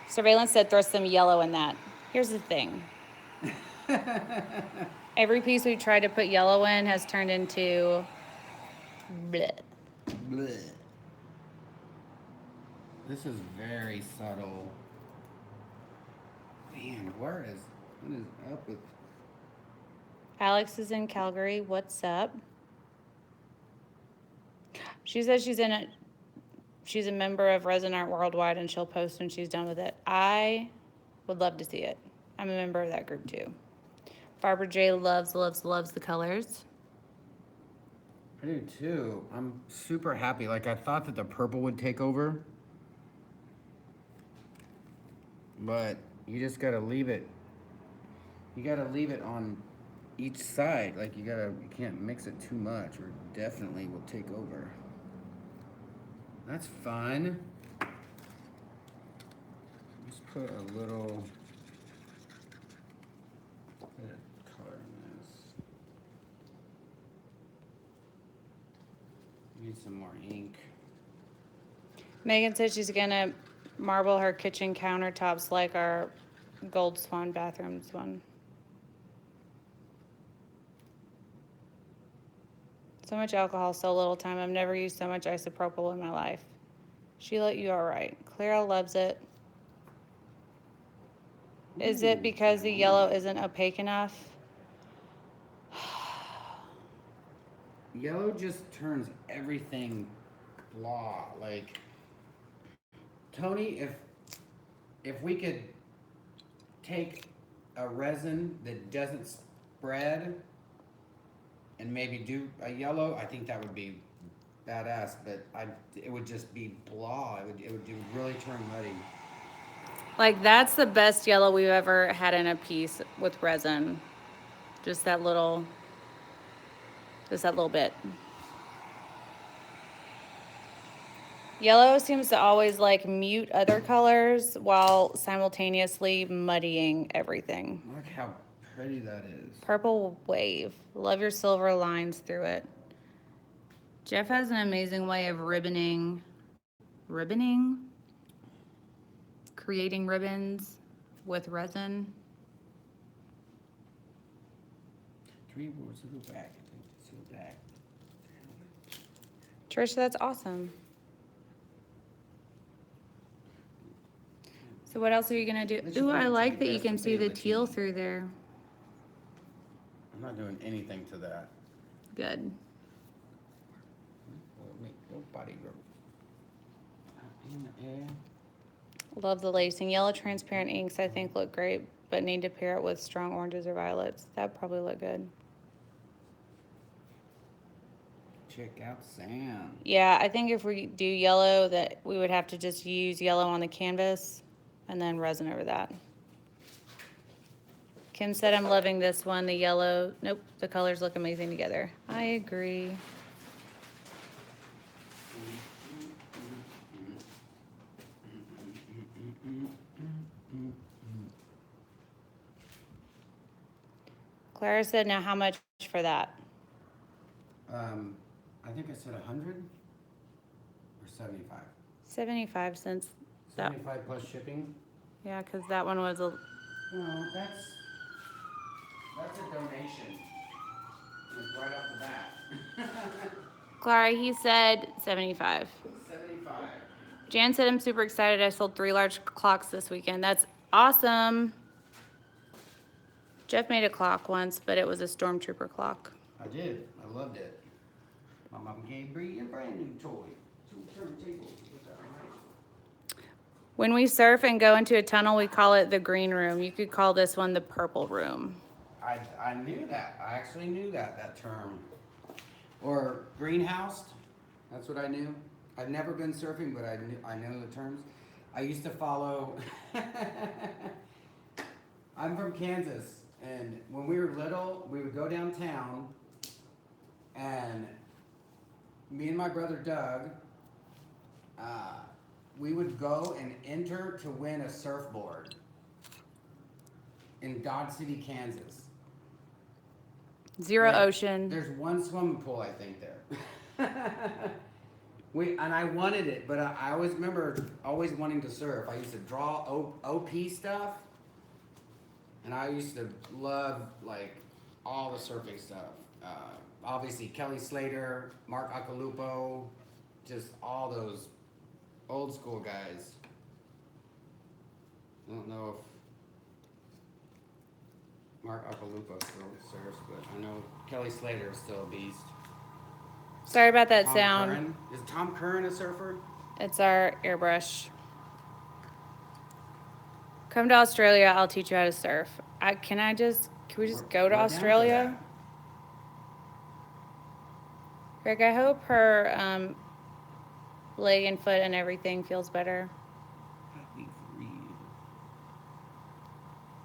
Surveillance said throw some yellow in that. Here's the thing. Every piece we've tried to put yellow in has turned into bleh. Bleh. This is very subtle. Man, what is up with... Alex is in Calgary. What's up? She says she's a member of Resin Art Worldwide and she'll post when she's done with it. I would love to see it. I'm a member of that group too. Barbara J loves the colors. I do too. I'm super happy. Like, I thought that the purple would take over. But you just gotta leave it. You gotta leave it on each side. Like, you can't mix it too much or it definitely will take over. That's fun. Just put a little bit of color in this. Need some more ink. Megan said she's gonna marble her kitchen countertops like our Gold Swan bathrooms one. So much alcohol, so little time. I've never used so much isopropyl in my life. Sheila, you are right. Clara loves it. Is it because the yellow isn't opaque enough? Yellow just turns everything blah. Like, Tony, if we could take a resin that doesn't spread and maybe do a yellow, I think that would be badass. But it would just be blah. It would really turn muddy. Like, that's the best yellow we've ever had in a piece with resin. Just that little bit. Yellow seems to always like mute other colors while simultaneously muddying everything. Look how pretty that is. Purple wave. Love your silver lines through it. Jeff has an amazing way of ribboning? Creating ribbons with resin. 3 boards to go back. So back. Trisha, that's awesome. So what else are you gonna do? Ooh, I like that you can see the teal through there. I'm not doing anything to that. Good. Body rub. In the air. Love the lacing. Yellow transparent inks I think look great, but need to pair it with strong oranges or violets. That'd probably look good. Check out sand. Yeah, I think if we do yellow, that we would have to just use yellow on the canvas and then resin over that. Kim said, I'm loving this one. The yellow, nope, the colors look amazing together. I agree. Clara said, now how much for that? I think I said 100 or 75. 75 cents. 75 plus shipping. Yeah, because that one was a... No, that's a donation. It's right off the bat. Clara, he said 75. 75. Jan said, I'm super excited. I sold 3 large clocks this weekend. That's awesome. Jeff made a clock once, but it was a Stormtrooper clock. I did. I loved it. My mom gave Bree a brand new toy. 2 turntables. Was that right? When we surf and go into a tunnel, we call it the green room. You could call this one the purple room. I knew that. I actually knew that term. Or greenhouse. That's what I knew. I've never been surfing, but I know the terms. I used to follow. I'm from Kansas, and when we were little, we would go downtown, and me and my brother Doug, we would go and enter to win a surfboard in Dodge City, Kansas. Zero ocean. There's one swimming pool, I think, there. And I wanted it, but I always remember always wanting to surf. I used to draw OP stuff, and I used to love like all the surfing stuff. Obviously Kelly Slater, Mark Acalupo, just all those old school guys. I don't know if Mark Acalupo still surfs, but I know Kelly Slater is still a beast. Sorry about that Tom sound. Curran. Is Tom Curran a surfer? It's our airbrush. Come to Australia, I'll teach you how to surf. Can we just go to Australia? Greg, I hope her leg and foot and everything feels better.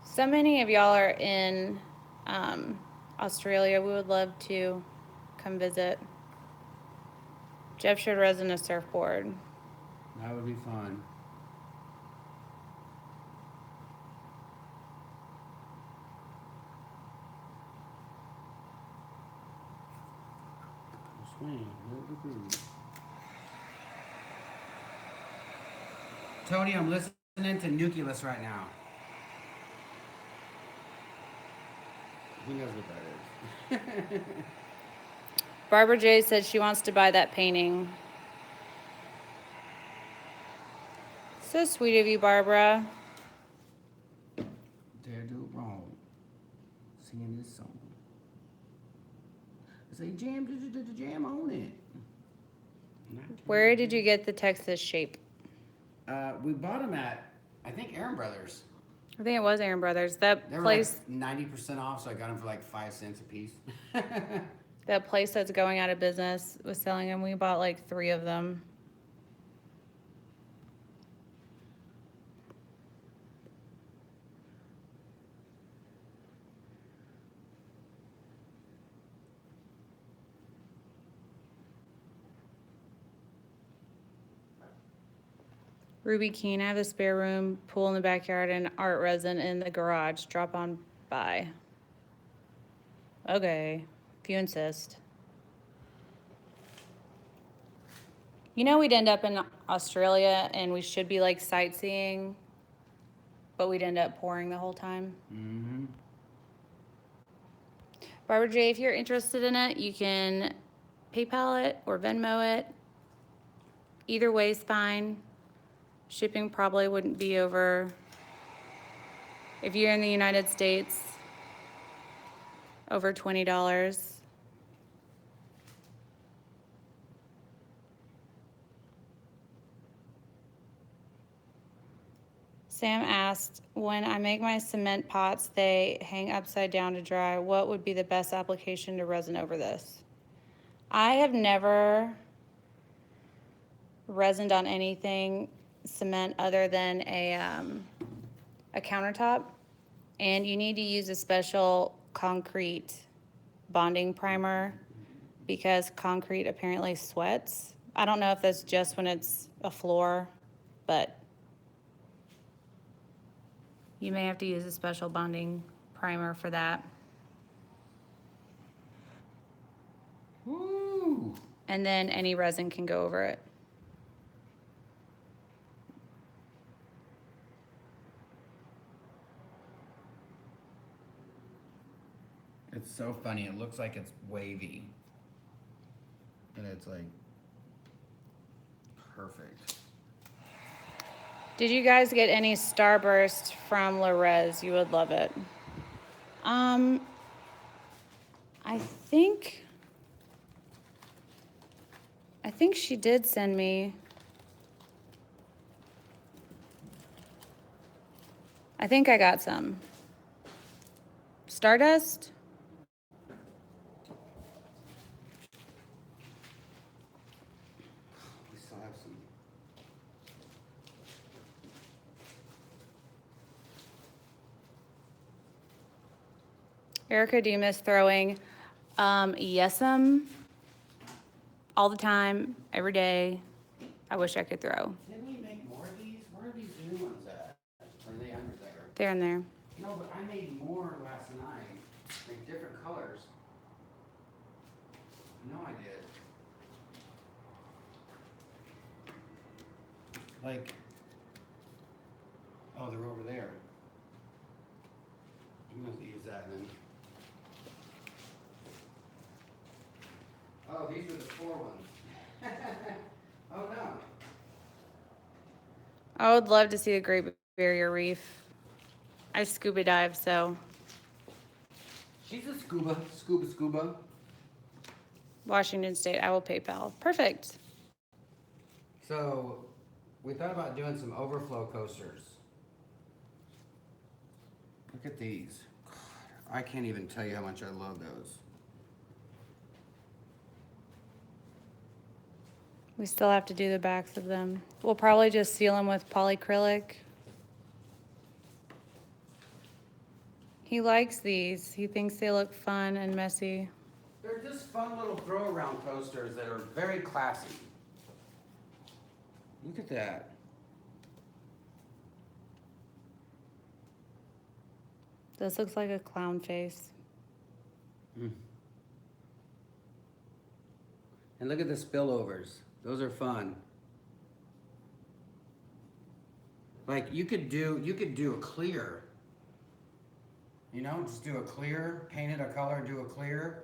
So many of y'all are in Australia. We would love to come visit. Jeff showed Resin a surfboard. That would be fun. Tony, I'm listening to Nucleus right now. Who knows what that is? Barbara J said she wants to buy that painting. So sweet of you, Barbara. Dare do it wrong. Singing this song. I say jam on it. Where did you get the Texas shape? We bought them at, I think, Aaron Brothers. I think it was Aaron Brothers. That They were place, like 90% off, so I got them for like 5 cents a piece. that place that's going out of business was selling them. We bought like 3 of them. Ruby Keen, I have a spare room, pool in the backyard, and ArtResin in the garage. Drop on by. Okay, if you insist. You know, we'd end up in Australia and we should be like sightseeing, but we'd end up pouring the whole time. Mm-hmm. Barbara J, if you're interested in it, you can PayPal it or Venmo it. Either way is fine. Shipping probably wouldn't be over, if you're in the United States, over $20. Sam asked, when I make my cement pots, they hang upside down to dry. What would be the best application to resin over this? I have never resined on anything cement other than a countertop, and you need to use a special concrete bonding primer because concrete apparently sweats. I don't know if that's just when it's a floor, but you may have to use a special bonding primer for that. Woo! And then any resin can go over it. It's so funny. It looks like it's wavy. And it's like perfect. Did you guys get any Starburst from Lorez? You would love it. I think she did send me. I think I got some. Stardust? Erica, do you miss throwing? Yes'm. All the time, every day. I wish I could throw. Didn't we make more of these? Where are these new ones at? Are they under there? They're in there. No, but I made more last night. Like different colors. No, I did. Like, oh, they're over there. I'm gonna have to use that then. Oh, these are the 4 ones. Oh no. I would love to see the Great Barrier Reef. I scuba dive, so She's a scuba. Washington State, I will PayPal. Perfect. So, we thought about doing some overflow coasters. Look at these. God, I can't even tell you how much I love those. We still have to do the backs of them. We'll probably just seal them with polyacrylic. He likes these. He thinks they look fun and messy. They're just fun little throw around coasters that are very classy. Look at that. This looks like a clown face. Mm. And look at the spillovers. Those are fun. Like you could do a clear. You know, just do a clear, paint it a color, do a clear,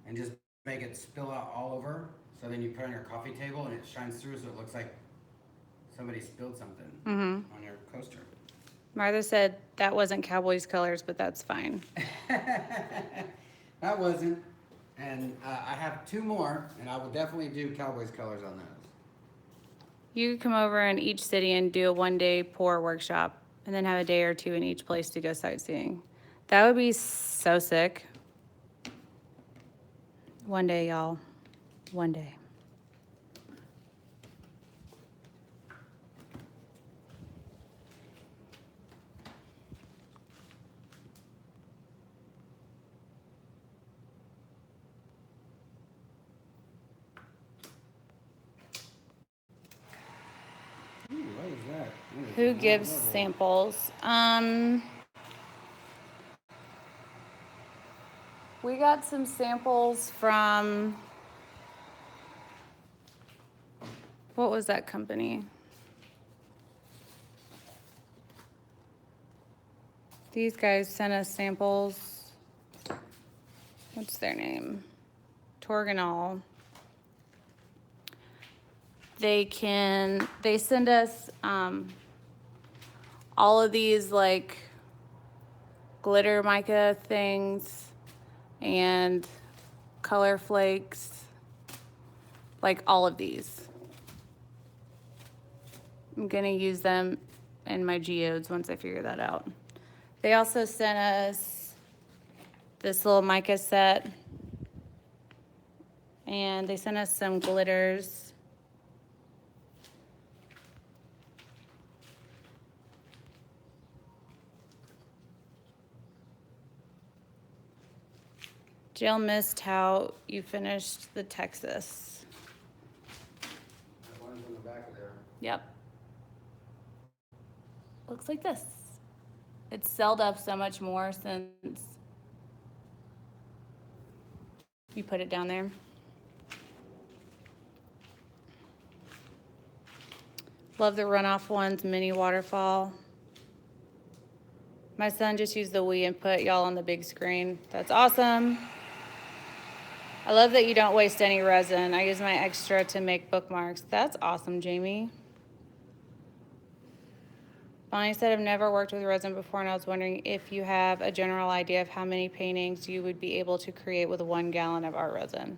and just make it spill out all over. So then you put it on your coffee table and it shines through so it looks like somebody spilled something on your coaster. Martha said that wasn't Cowboys colors, but that's fine. That wasn't. And I have 2 more, and I will definitely do Cowboys colors on those. You could come over in each city and do a 1-day pour workshop and then have a day or 2 in each place to go sightseeing. That would be so sick. 1 day, y'all. 1 day. Ooh, what is that? Who gives samples? We got some samples from, what was that company? These guys sent us samples. What's their name? Torganol. They send us all of these like glitter mica things and color flakes, like all of these. I'm gonna use them in my geodes once I figure that out. They also sent us this little mica set, and they sent us some glitters. Jill missed how you finished the Texas. That one's in the back of there. Yep. Looks like this. It's selled up so much more since you put it down there. Love the runoff ones, mini waterfall. My son just used the Wii and put y'all on the big screen. That's awesome. I love that you don't waste any resin. I use my extra to make bookmarks. That's awesome, Jamie. Bonnie said, I've never worked with resin before, and I was wondering if you have a general idea of how many paintings you would be able to create with 1 gallon of ArtResin.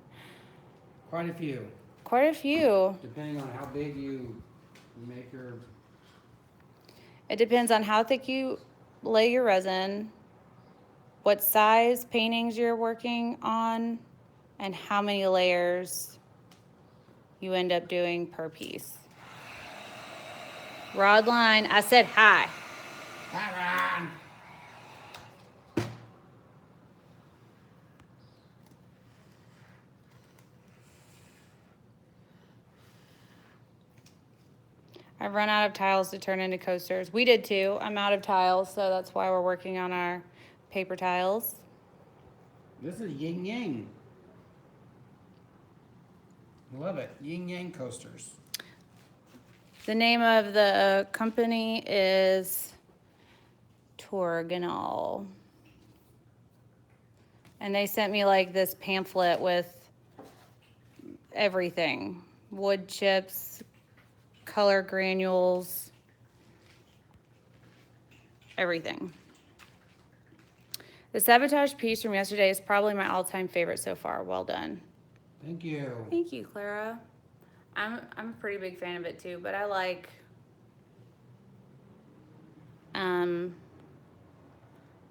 Quite a few. Quite a few. Depending on how big you make your... It depends on how thick you lay your resin, what size paintings you're working on, and how many layers you end up doing per piece. Rod line, I said hi. Hi, Ron. I've run out of tiles to turn into coasters. We did too. I'm out of tiles, so that's why we're working on our paper tiles. This is yin yang. Love it. Yin yang coasters. The name of the company is Torganol. And they sent me like this pamphlet with everything. Wood chips, color granules, everything. The sabotage piece from yesterday is probably my all-time favorite so far. Well done. Thank you. Thank you, Clara. I'm a pretty big fan of it too, but I like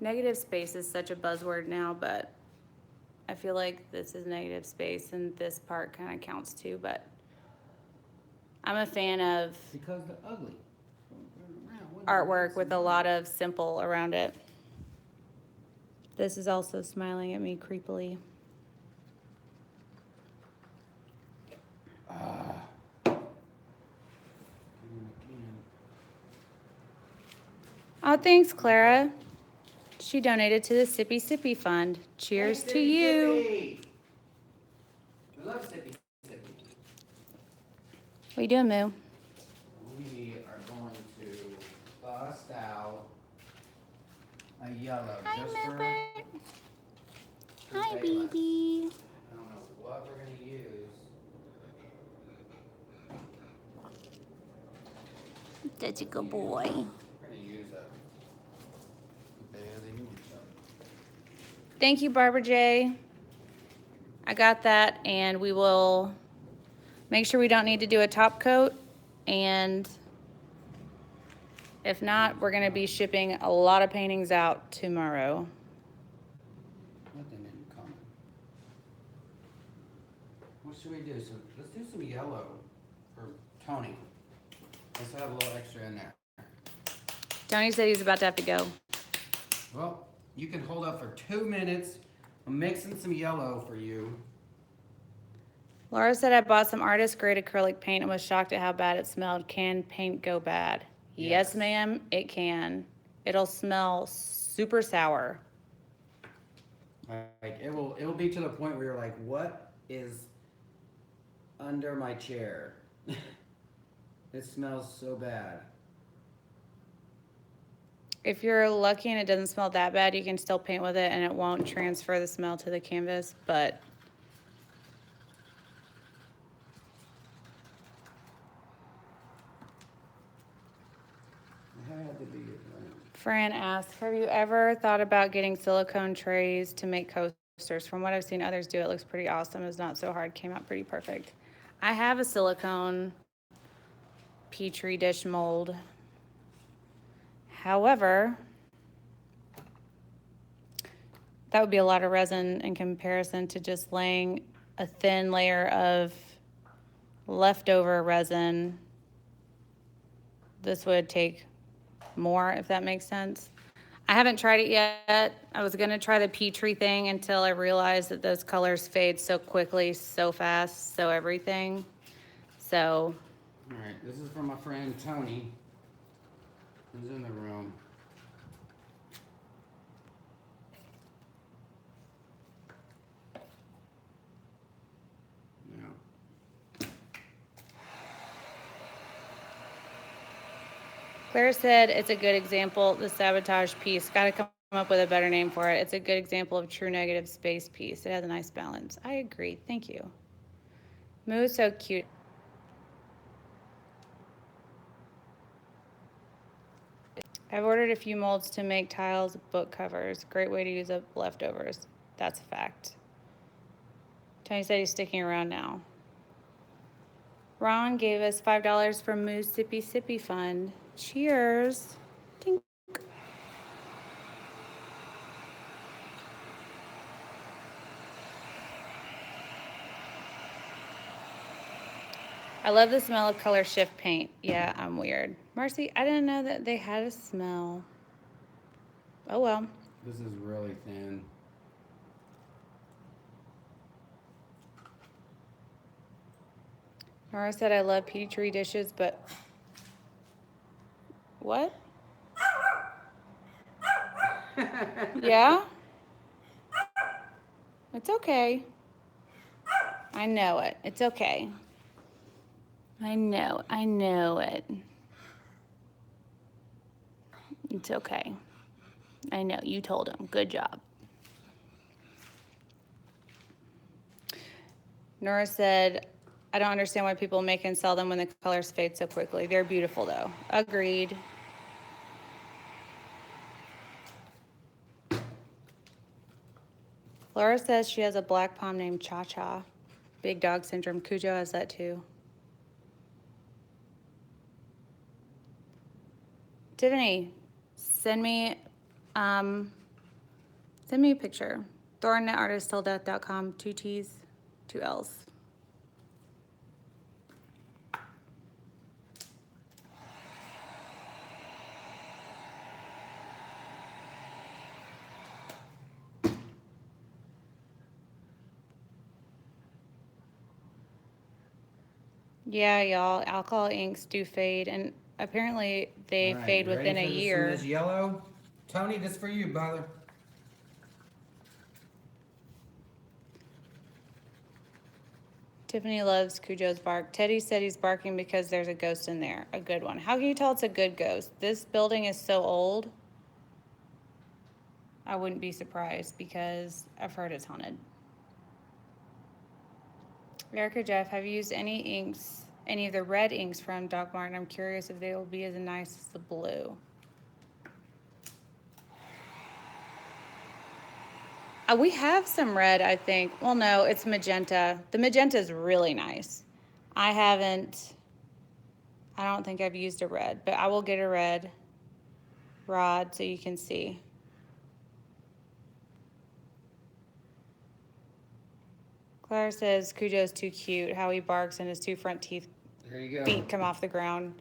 negative space is such a buzzword now, but I feel like this is negative space and this part kind of counts too, but I'm a fan of Because they're ugly. artwork with a lot of simple around it. This is also smiling at me creepily. Oh, thanks, Clara. She donated to the Sippy Sippy Fund. Cheers to you. Sippy. I love Sippy Sippy. What are you doing, Moo? We are going to bust out a yellow. Hi, just for Moobert. Hi, surveillance. baby. I don't know what we're going to use. Such a good boy. We're going to use a Bailey. Thank you, Barbara J. I got that, and we will make sure we don't need to do a top coat, and if not, we're going to be shipping a lot of paintings out tomorrow. Nothing in common. What should we do? So let's do some yellow for Tony. Let's have a little extra in there. Tony said he's about to have to go. Well, you can hold up for 2 minutes. I'm mixing some yellow for you. Laura said I bought some artist grade acrylic paint and was shocked at how bad it smelled. Can paint go bad? Yes, ma'am, it can. It'll smell super sour. Like it'll be to the point where you're like, what is under my chair? It smells so bad. If you're lucky and it doesn't smell that bad, you can still paint with it and it won't transfer the smell to the canvas, but It had to be Fran asks, have you ever thought about getting silicone trays to make coasters? From what I've seen others do, it looks pretty awesome. It's not so hard, came out pretty perfect. I have a silicone Petri dish mold. However, that would be a lot of resin in comparison to just laying a thin layer of leftover resin. This would take more, if that makes sense. I haven't tried it yet. I was gonna try the Petri thing until I realized that those colors fade so quickly, so fast, so everything. So. All right, this is from my friend Tony, who's in the room. Claire said it's a good example, the sabotage piece. Got to come up with a better name for it. It's a good example of true negative space piece. It has a nice balance. I agree. Thank you. Moo is so cute. I've ordered a few molds to make tiles, book covers. Great way to use up leftovers. That's a fact. Tony said he's sticking around now. Ron gave us $5 from Moo's Sippy Sippy Fund. Cheers. Tink. I love the smell of color shift paint. Yeah, I'm weird. Marcy, I didn't know that they had a smell. Oh well. This is really thin. Nora said I love Petri dishes, but What? Yeah? It's okay. I know it. It's okay. I know it. It's okay. I know, you told him. Good job. Nora said, I don't understand why people make and sell them when the colors fade so quickly. They're beautiful though. Agreed. Laura says she has a black pom named Cha Cha. Big dog syndrome. Cujo has that too. Tiffany, send me a picture. Thorn@artisttilldeath.com, 2 T's, 2 L's. Yeah, y'all, alcohol inks do fade, and apparently they All right, fade you ready within a for this- year. This yellow, Tony, this for you, brother. Tiffany loves Cujo's bark. Teddy said he's barking because there's a ghost in there, a good one. How can you tell it's a good ghost? This building is so old. I wouldn't be surprised because I've heard it's haunted. Erika Jeff, have you used any inks, any of the red inks from Doc Martin? I'm curious if they will be as nice as the blue. We have some red, I think. Well, no, it's magenta. The magenta is really nice. I don't think I've used a red, but I will get a red rod so you can see. Clara says Cujo's too cute, how he barks and his 2 front teeth There you go. feet come off the ground.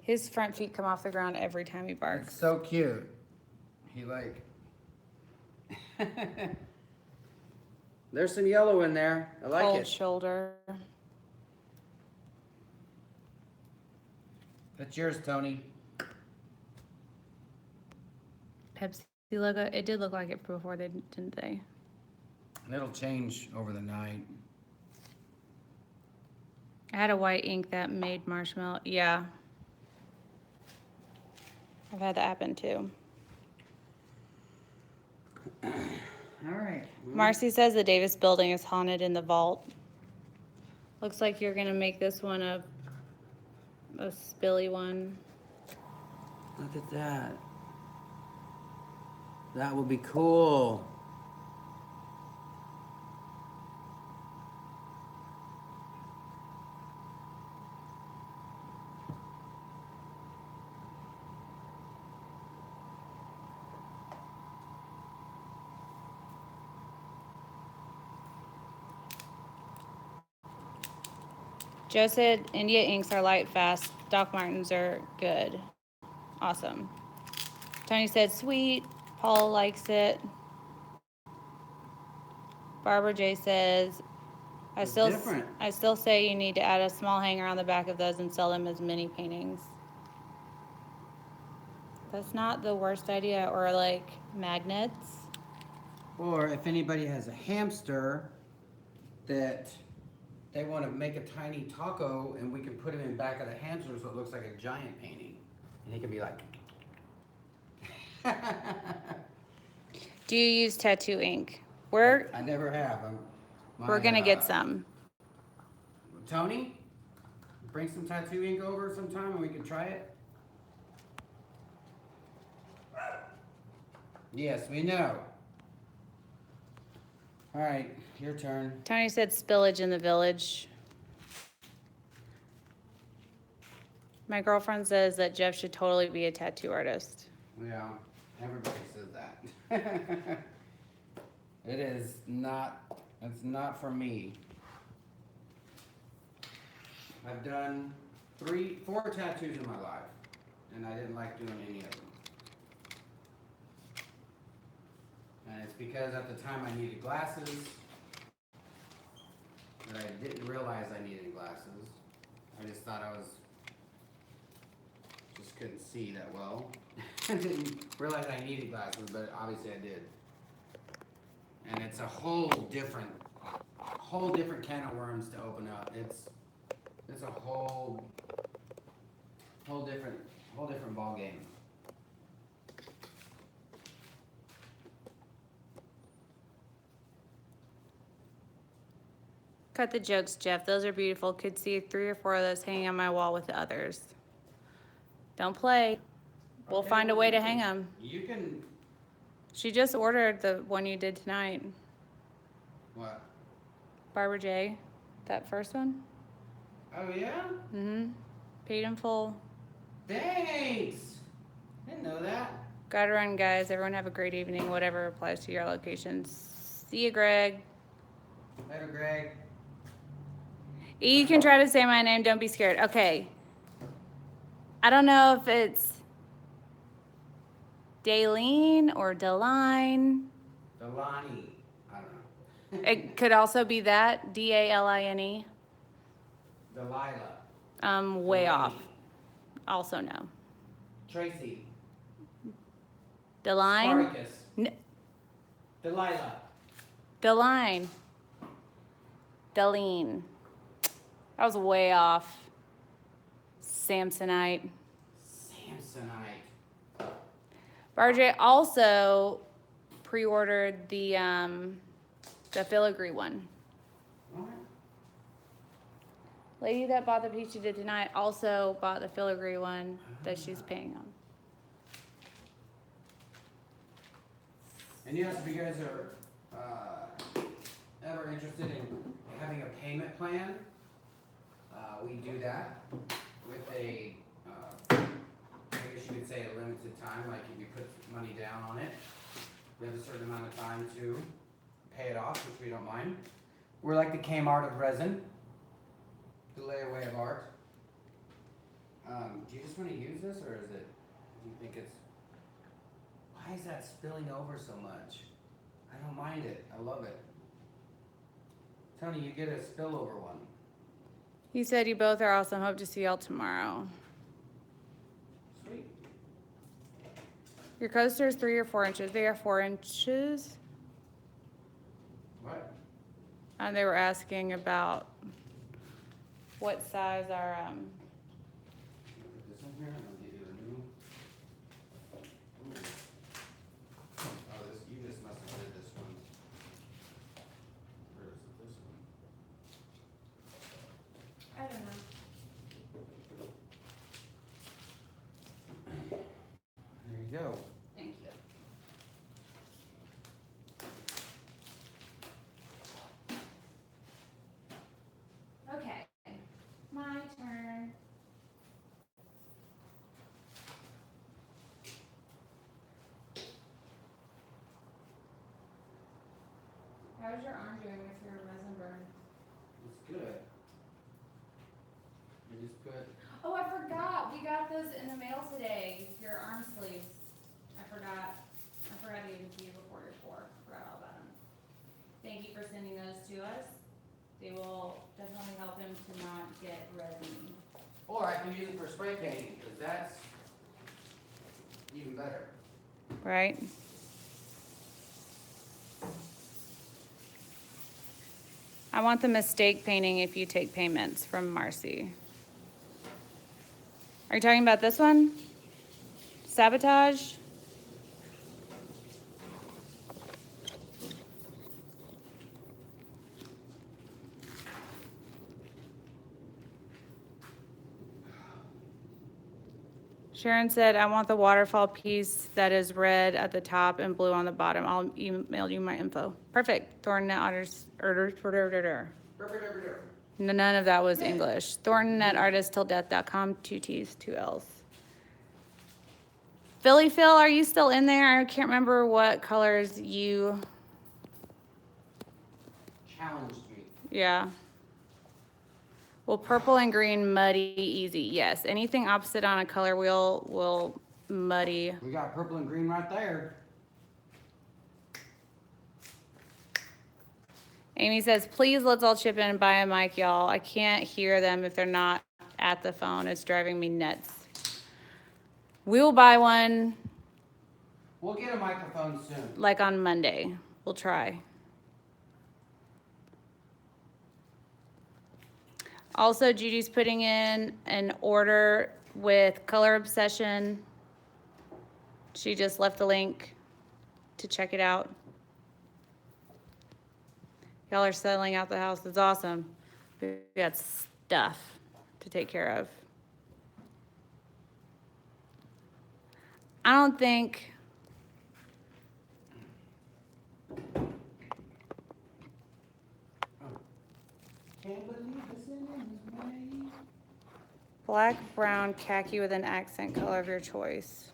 His front feet come off the ground every time he barks. It's so cute. He like. There's some yellow in there. I like Cold it. shoulder. That's yours, Tony. Pepsi logo. It did look like it before, didn't they? And it'll change over the night. I had a white ink that made marshmallow. Yeah. I've had that happen too. All right. Marcy says the Davis building is haunted in the vault. Looks like you're gonna make this one a spilly one. Look at that. That would be cool. Joe said India inks are light fast. Doc Martens are good. Awesome. Tony said sweet. Paul likes it. Barbara J says, I still say you need to add a small hanger on the back of those and sell them as mini paintings. That's not the worst idea. Or like magnets. Or if anybody has a hamster that they want to make a tiny taco and we can put him in back of the hamster so it looks like a giant painting. And he can be like... Do you use tattoo ink? I never have. We're gonna get some. Tony, bring some tattoo ink over sometime and we can try it. Yes, we know. All right, your turn. Tony said spillage in the village. My girlfriend says that Jeff should totally be a tattoo artist. Yeah, everybody says that. It is not, it's not for me. I've done 4 tattoos in my life, and I didn't like doing any of them. And it's because at the time I needed glasses, but I didn't realize I needed glasses. I just thought I was just just couldn't see that well. I didn't realize I needed glasses, but obviously I did. And it's a whole different can of worms to open up. It's a whole different ball game. Cut the jokes, Jeff. Those are beautiful. Could see 3 or 4 of those hanging on my wall with the others. Don't play. We'll Okay, find a well, way you to can- hang them. You can. She just ordered the one you did tonight. What? Barbara J. That first one. Oh yeah? Mm-hmm. Paid in full. Thanks. Didn't know that. Gotta run, guys. Everyone have a great evening. Whatever applies to your locations. See you, Greg. Later, Greg. You can try to say my name. Don't be scared. Okay. I don't know if it's Daleen or Deline. Delani. I don't know. It could also be that. Daline. Delilah. Way Delaney. off. Also no. Tracy. Deline. Spartacus. Delilah. Deline. Deline. That was way off. Samsonite. Samsonite. RJ also pre-ordered the filigree one. What? Lady that bought the piece she did tonight also bought the filigree one that she's paying on. And yes, if you guys are ever interested in having a payment plan, we do that with a, I guess you could say a limited time, like if you put money down on it, we have a certain amount of time to pay it off, which we don't mind. We're like the Kmart of resin, the layaway of art. Do you just want to use this, or is it, do you think it's, why is that spilling over so much? I don't mind it. I love it. Tony, you get a spillover one. He said you both are awesome. Hope to see y'all tomorrow. Sweet. Your coaster is 3 or 4 inches. They are 4 inches. What? And they were asking about what size our Put this in here and I'll give you a new. Ooh. Oh, this, you just must have did this one. Where is it? This one. I don't know. There you go. Thank you. Okay, my turn. How's your arm doing with your resin burn? It's good. You just put. Oh, I forgot. We got those in the mail today. Your arm sleeves. I forgot to give them to you before your tour. Forgot all about them. Thank you for sending those to us. They will definitely help him to not get resin. Or I can use it for spray painting, because that's even better. Right? I want the mistake painting if you take payments from Marcy. Are you talking about this one? Sabotage? Sharon said, I want the waterfall piece that is red at the top and blue on the bottom. I'll email you my info. Perfect. Thornton Otters. None of that was English. Thornton at artistilldeath.com. 2 T's, 2 L's. Philly Phil, are you still in there? I can't remember what colors you. Challenged me. Yeah. Well, purple and green, muddy, easy. Yes. Anything opposite on a color wheel will muddy. We got purple and green right there. Amy says, please let's all chip in and buy a mic, y'all. I can't hear them if they're not at the phone. It's driving me nuts. We will buy one We'll get a microphone soon. like on Monday. We'll try. Also, Judy's putting in an order with Color Obsession. She just left the link to check it out. Y'all are selling out the house. It's awesome. We got stuff to take care of. I don't think Can't believe it's in this way. black, brown, khaki with an accent color of your choice.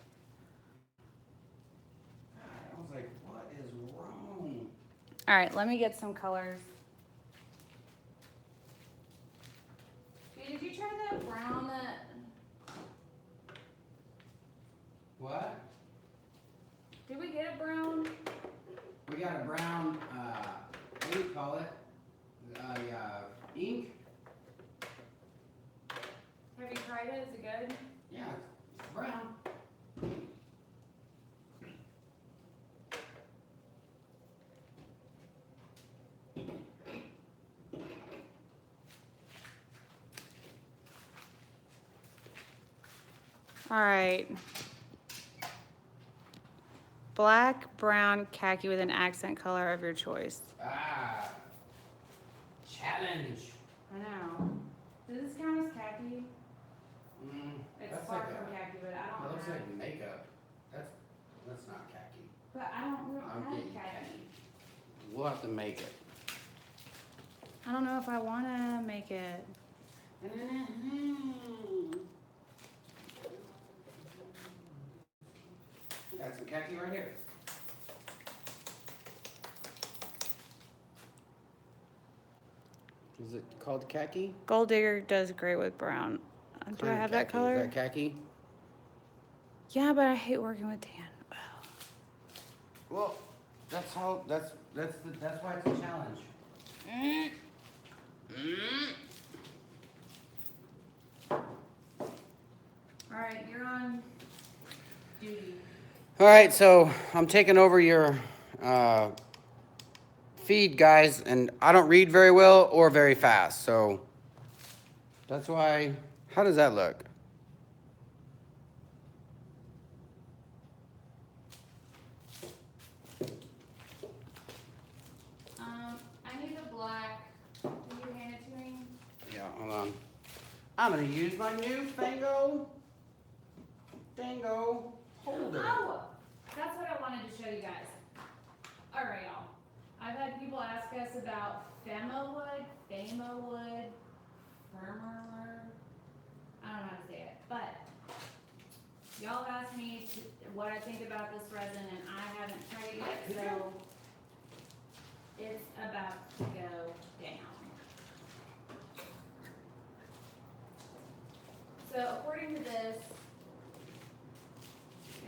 I was like, what is wrong? All right, let me get some colors. Did you try that brown that? What? Did we get a brown? We got a brown, what do you call it? Ink? Have you tried it? Is it good? Yeah, it's brown. All right. Black, brown, khaki with an accent color of your choice. Ah, challenge. I know. Does this count as khaki? It's That's far like from khaki, but I that don't looks know. like makeup. That's not khaki. But I don't really I'm have getting khaki. We'll have to make it. I don't know if I want to make it. Got some khaki right here. Is it called khaki? Gold Digger does great with brown. Do I have that color? Is that khaki? Yeah, but I hate working with tan. Well, that's how. That's why it's a challenge. All right, you're on duty. All right, so I'm taking over your feed, guys, and I don't read very well or very fast, so that's why. How does that look? I need a black. Will you hand it to me? Yeah, hold on. I'm gonna use my new Fango holder. Oh, that's what I wanted to show you guys. All right, y'all. I've had people ask us about Famowood, Firmer. I don't know how to say it, but y'all have asked me what I think about this resin, and I haven't tried it yet, so it's about to go down. So according to this,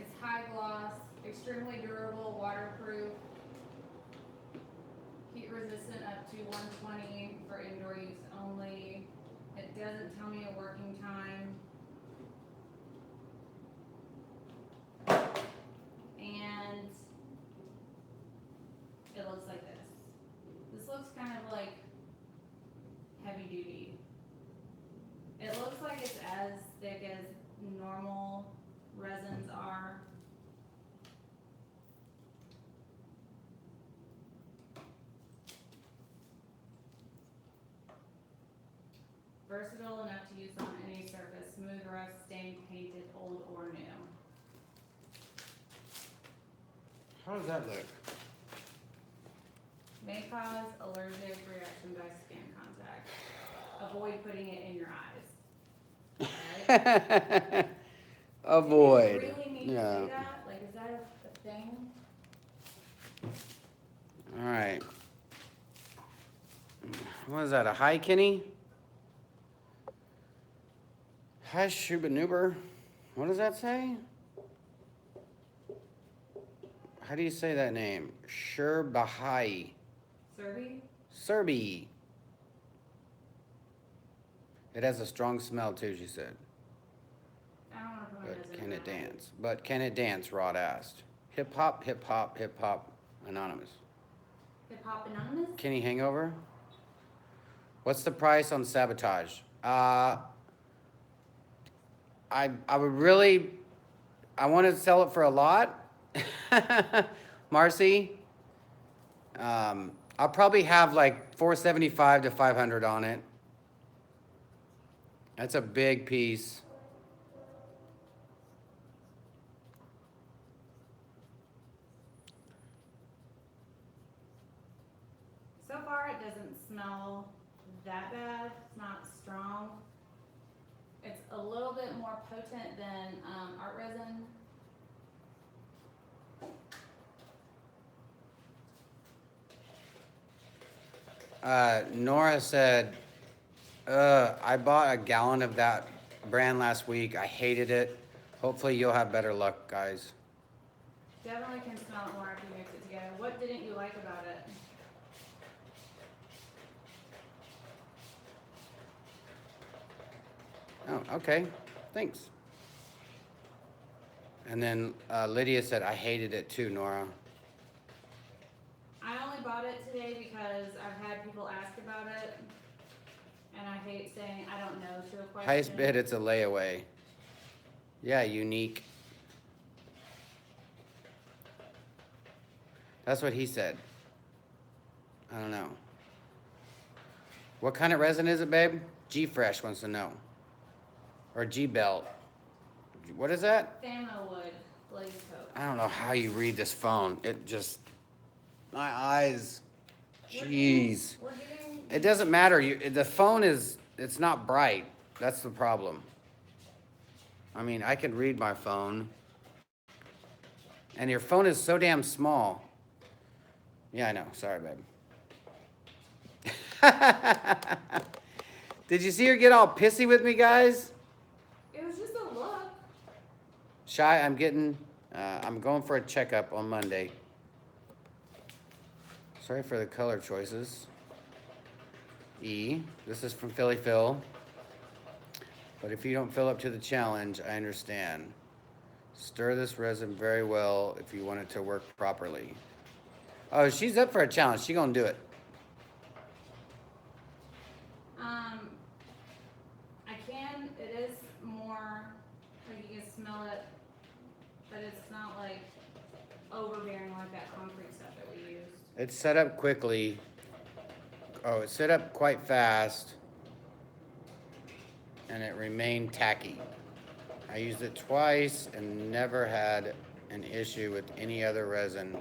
it's high gloss, extremely durable, waterproof, heat resistant up to 120 for indoor use only. It doesn't tell me a working time. And it looks like this. This looks kind of like heavy duty. It looks like it's as thick as normal resins are. Versatile enough to use on any surface, smooth, rough, stained, painted, old, or new. How does that look? May cause allergic reaction by skin contact. Avoid putting it in your eyes. Right? Avoid. Do you really need to say that? Like, is that a thing? All right. What is that, a high Kenny? Hi, Shubanuber. What does that say? How do you say that name? Sherbahai. Serbi? Serbi. It has a strong smell too, she said. I don't want to put my But nose can in it dance? But can it dance? Rod asked. Hip hop, hip hop, hip hop. Anonymous. Hip Hop Anonymous? Kenny Hangover. What's the price on Sabotage? I would really, I want to sell it for a lot. Marcy. I'll probably have like $475 to $500 on it. That's a big piece. So far, it doesn't smell that bad. It's not strong. It's a little bit more potent than ArtResin. Nora said, I bought a gallon of that brand last week. I hated it. Hopefully you'll have better luck, guys. Definitely can smell it more if you mix it together. What didn't you like about it? Oh, okay. Thanks. And then Lydia said, I hated it too, Nora. I only bought it today because I've had people ask about it, and I hate saying I don't know to a question. Highest bid, it's a layaway. Yeah, unique. That's what he said. I don't know. What kind of resin is it, babe? G-Fresh wants to know. Or G-Belt. What is that? Famowood glaze coat. I don't know how you read this phone. It just... My eyes. Jeez. We're getting... It doesn't matter. The phone is... It's not bright. That's the problem. I mean, I can read my phone. And your phone is so damn small. Yeah, I know. Sorry, babe. Did you see her get all pissy with me, guys? It was just a look. Shy, I'm going for a checkup on Monday. Sorry for the color choices. E, this is from Philly Phil. But if you don't fill up to the challenge, I understand. Stir this resin very well if you want it to work properly. Oh, she's up for a challenge. She's gonna do it. I can, it is more, like you can smell it, but it's not like overbearing like that concrete stuff that we used. It's set up quickly. Oh, it's set up quite fast. And it remained tacky. I used it twice and never had an issue with any other resin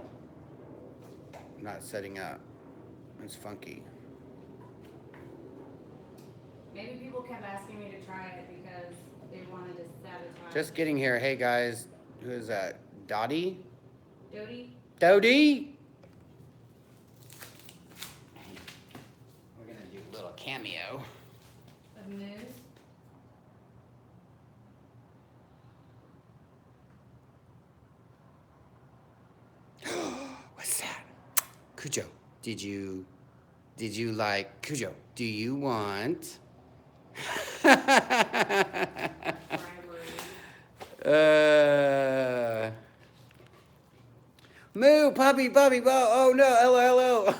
not setting up. It's funky. Maybe people kept asking me to try it because they wanted to sabotage. Just getting here. Hey guys, who is that? Dottie? Dodie? Dodie? We're gonna do a little cameo. Of news? What's that? Cujo, did you like Cujo? Do you want? Moo, puppy, puppy, oh no, hello,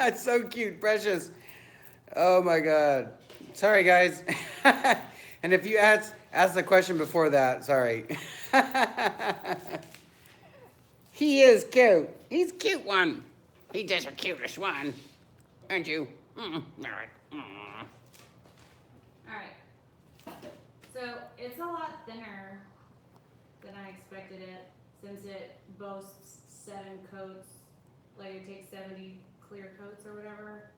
it's so cute, precious. Oh my God. Sorry, guys. And if you asked the question before that, sorry. He is cute. He's a cute one. He's just the cutest one. Aren't you? All right. Alright. So it's a lot thinner than I expected it, since it boasts 7 coats. Like it takes 70 clear coats or whatever.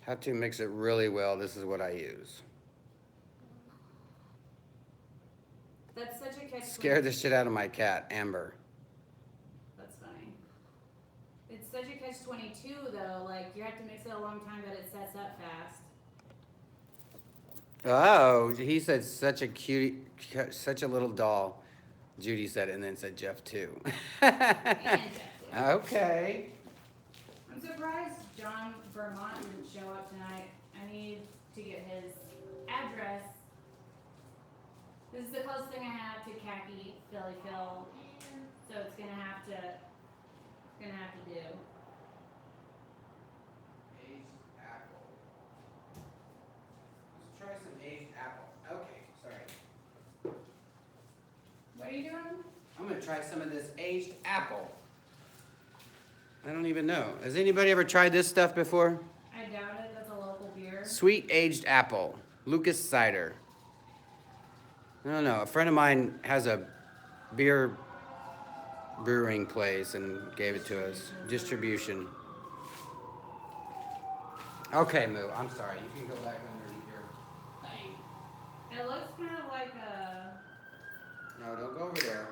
How to mix it really well. This is what I use. That's such a catch. Scared the shit out of my cat, Amber. That's funny. It's such a catch-22 though. Like you have to mix it a long time, but it sets up fast. Oh, he said such a cutie, such a little doll. Judy said it and then said Jeff too. And Jeff too. Okay. I'm surprised John Vermont didn't show up tonight. I need to get his address. This is the closest thing I have to khaki Philly Phil, so it's gonna have to do. Aged apple. Let's try some aged apple. Okay, sorry. What are you doing? I'm gonna try some of this aged apple. I don't even know. Has anybody ever tried this stuff before? I doubt it. That's a local beer. Sweet aged apple. Lucas cider. I don't know. A friend of mine has a beer brewing place and gave it to us. Distribution. Okay, Moo. I'm sorry. You can go back underneath your thing. It looks kind of like a No, don't go over there.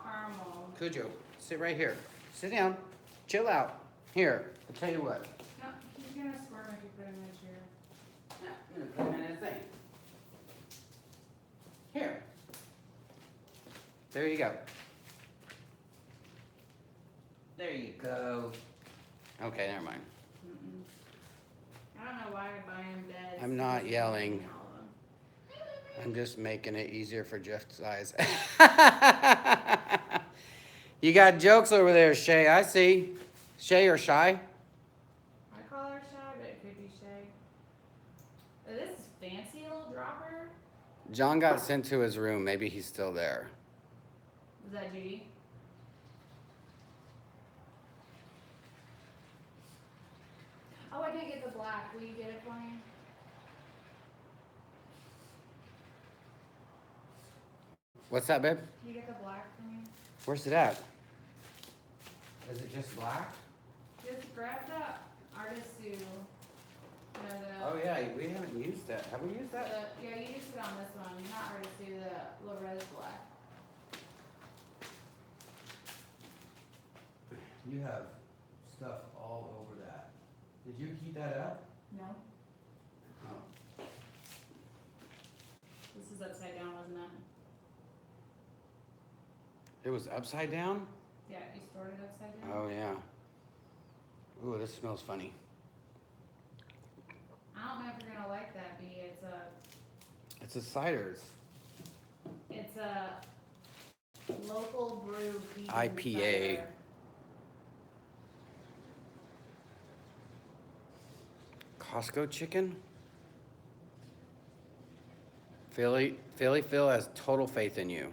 caramel. Cujo, sit right here. Sit down. Chill out. Here. I'll tell you what. No, he's gonna squirt if you put him in a chair. No, I'm gonna put him in a thing. Here. There you go. There you go. Okay, never mind. Mm-mm. I don't know why I buy him beds. I'm not He's yelling. eating all of them. I'm just making it easier for Jeff's eyes. You got jokes over there, Shay. I see. Shay or Shy? I call her Shy, but it could be Shay. Oh, this is fancy little dropper. John got sent to his room. Maybe he's still there. Is that Judy? Oh, I didn't get the black. Will you get it for me? What's that, babe? Can you get the black for me? Where's it at? Is it just black? Just grab the Artisue. Oh yeah, we haven't used that. Have we used that? Yeah, you used it on this one. Not Artisue, the Loretta black. You have stuff all over that. Did you heat that up? No. Oh. This is upside down, wasn't it? It was upside down? Yeah, you stored it upside down? Oh yeah. Ooh, this smells funny. I don't know if you're gonna like that, B. It's a cider. It's a local brew vegan IPA. cider. Costco chicken? Philly Phil has total faith in you.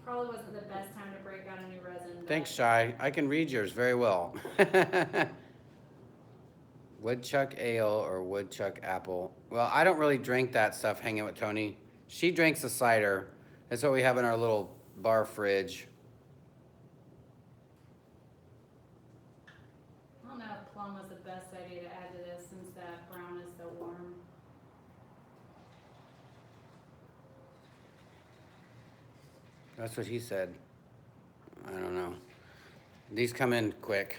Probably wasn't the best time to break out a new resin. but- Thanks, Shy. I can read yours very well. Woodchuck ale or woodchuck apple. Well, I don't really drink that stuff hanging with Tony. She drinks the cider. That's what we have in our little bar fridge. I don't know if Plum was the best idea to add to this since that brown is so warm. That's what he said. I don't know. These come in quick.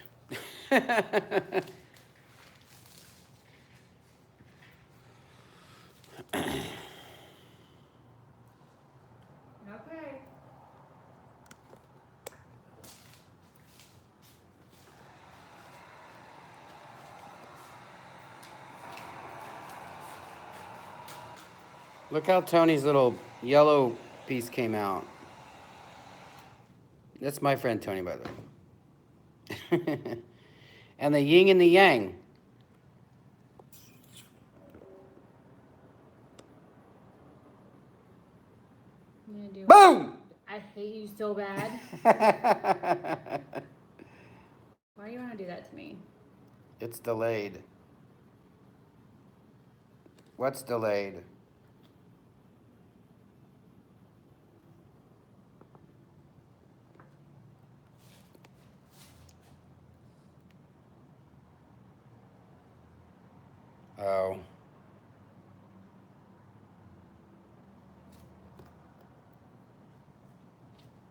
Okay. Look how Tony's little yellow piece came out. That's my friend Tony, by the way. And the yin and the yang. I'm gonna do Boom! I hate you so bad. Why do you want to do that to me? It's delayed. What's delayed? Oh.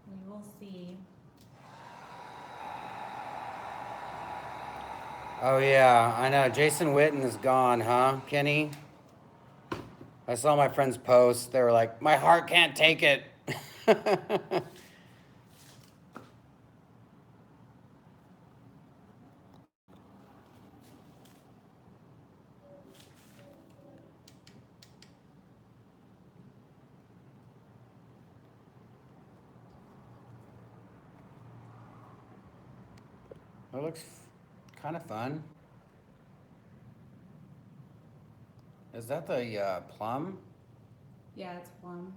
We will see. Oh yeah, I know. Jason Witten is gone, huh, Kenny? I saw my friends post. They were like, "My heart can't take it." That looks kind of fun. Is that the plum? Yeah, it's plum.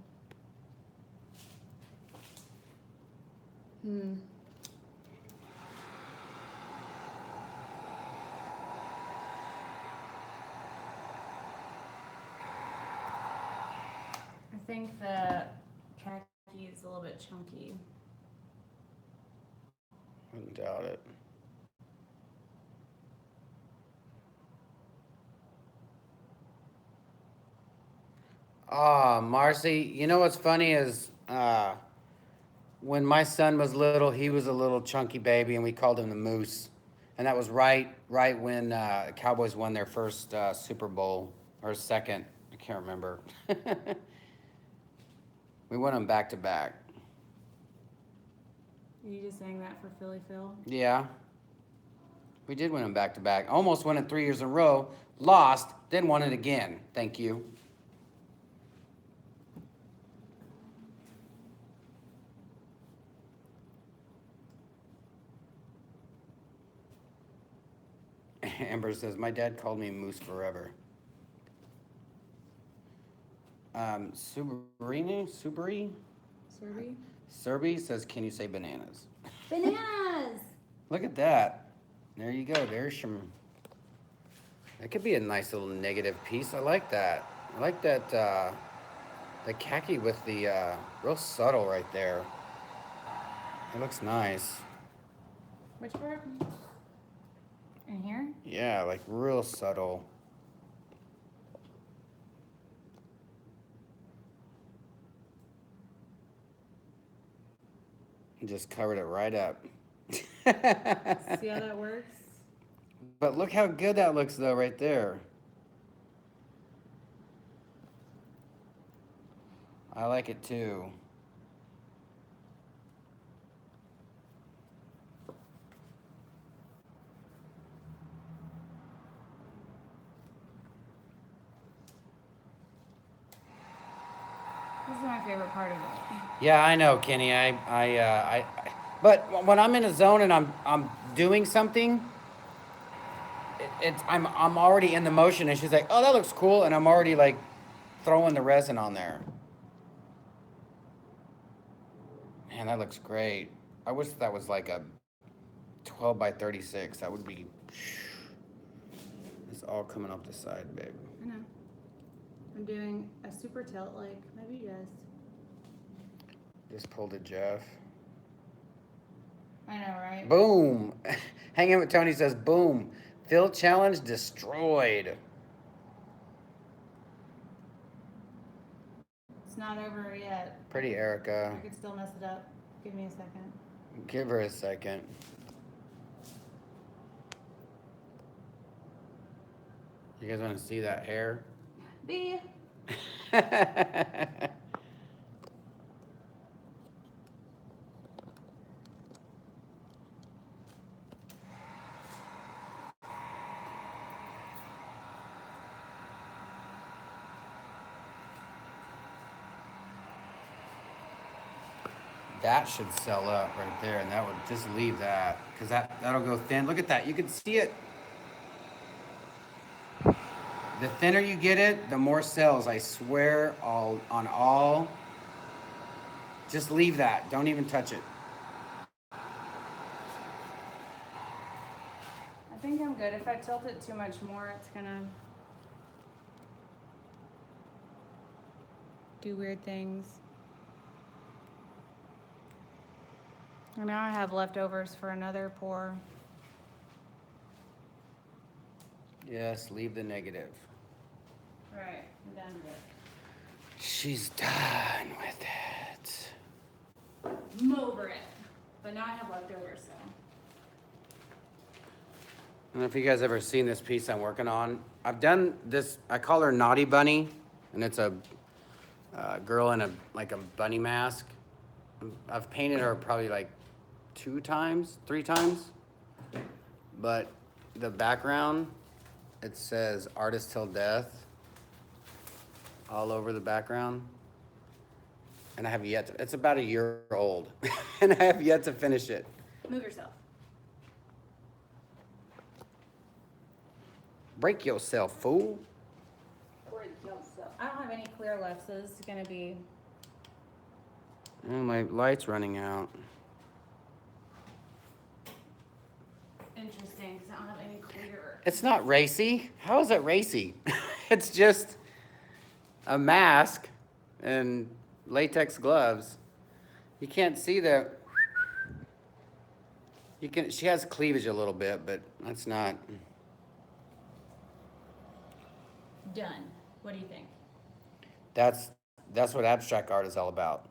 I think the khaki is a little bit chunky. Wouldn't doubt it. Ah, Marcy, you know what's funny is when my son was little, he was a little chunky baby, and we called him the Moose. And that was right when Cowboys won their first Super Bowl, or second, I can't remember. We won them back to back. Are you just saying that for Philly Phil? Yeah, we did win them back to back. Almost won it 3 years in a row, lost, then won it again. Thank you. Amber says, my dad called me Moose forever. Subri Serby? says, can you say bananas? Bananas! Look at that. There you go. There's some. That could be a nice little negative piece. I like that. I like that, the khaki with the real subtle right there. It looks nice. Which part? In here? Yeah, like real subtle. Just covered it right up. See how that works? But look how good that looks though right there. I like it too. This is my favorite part of it. Yeah, I know, Kenny. But when I'm in a zone and I'm doing something, I'm already in the motion, and she's like, "Oh, that looks cool," and I'm already like throwing the resin on there. Man, that looks great. I wish that was like a 12 by 36. That would be. It's all coming off the side, babe. I know. I'm doing a super tilt like maybe you guys. Just pulled it, Jeff. I know, right? Boom. Hanging with Tony says, boom. Fill challenge destroyed. It's not over yet. Pretty Erika. I could still mess it up. Give me a second. Give her a second. You guys want to see that hair? B. That should sell up right there, and that would just leave that, because that'll go thin. Look at that. You can see it. The thinner you get it, the more sells. I swear on all. Just leave that. Don't even touch it. I think I'm good. If I tilt it too much more, it's gonna do weird things. And now I have leftovers for another pour. Yes, leave the negative. Right, I'm done with it. She's done with it. I'm over it. But now I have leftovers, so. I don't know if you guys ever seen this piece I'm working on. I've done this, I call her Naughty Bunny, and it's a girl in a bunny mask. I've painted her probably like 2 times, 3 times. But the background, it says artist till death all over the background. And I have yet to, it's about a year old, and I have yet to finish it. Move yourself. Break yourself, fool. I don't have any clear left, so this is gonna be. Oh, my light's running out. Interesting, because I don't have any clear. It's not racy. How is it racy? It's just a mask and latex gloves. You can't see the. You can. She has cleavage a little bit, but that's not. Done. What do you think? That's what abstract art is all about.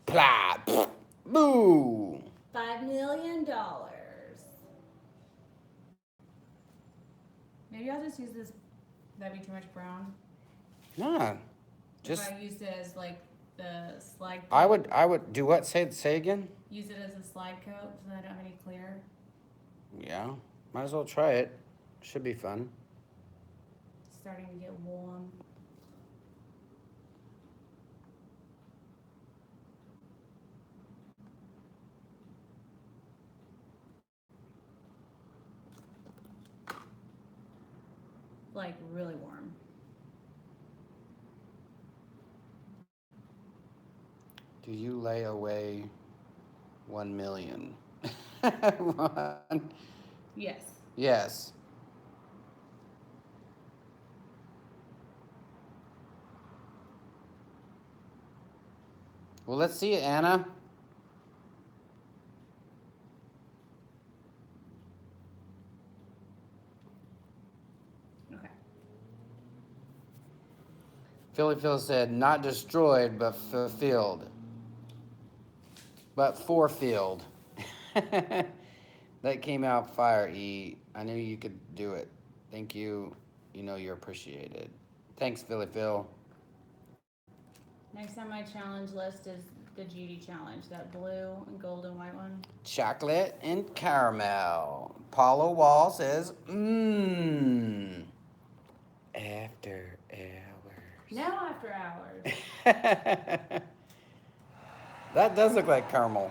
Plah, pfft, boo. $5 million. Maybe I'll just use this. That'd be too much brown. Nah, just. If I used it as like the slide coat. I would do what? Say again. Use it as a slide coat so that I don't have any clear. Yeah, might as well try it. Should be fun. It's starting to get warm. Like really warm. Do you lay away 1 million? Yes. Yes. Well, let's see it, Anna. Okay. Phil said, not destroyed, but fulfilled. But forfilled. That came out fire, E. I knew you could do it. Thank you. You know you're appreciated. Thanks, Phil. Next on my challenge list is the Judy challenge, that blue and gold and white one. Chocolate and caramel. Paula Wall says, mmm. After hours. Now after hours. That does look like caramel.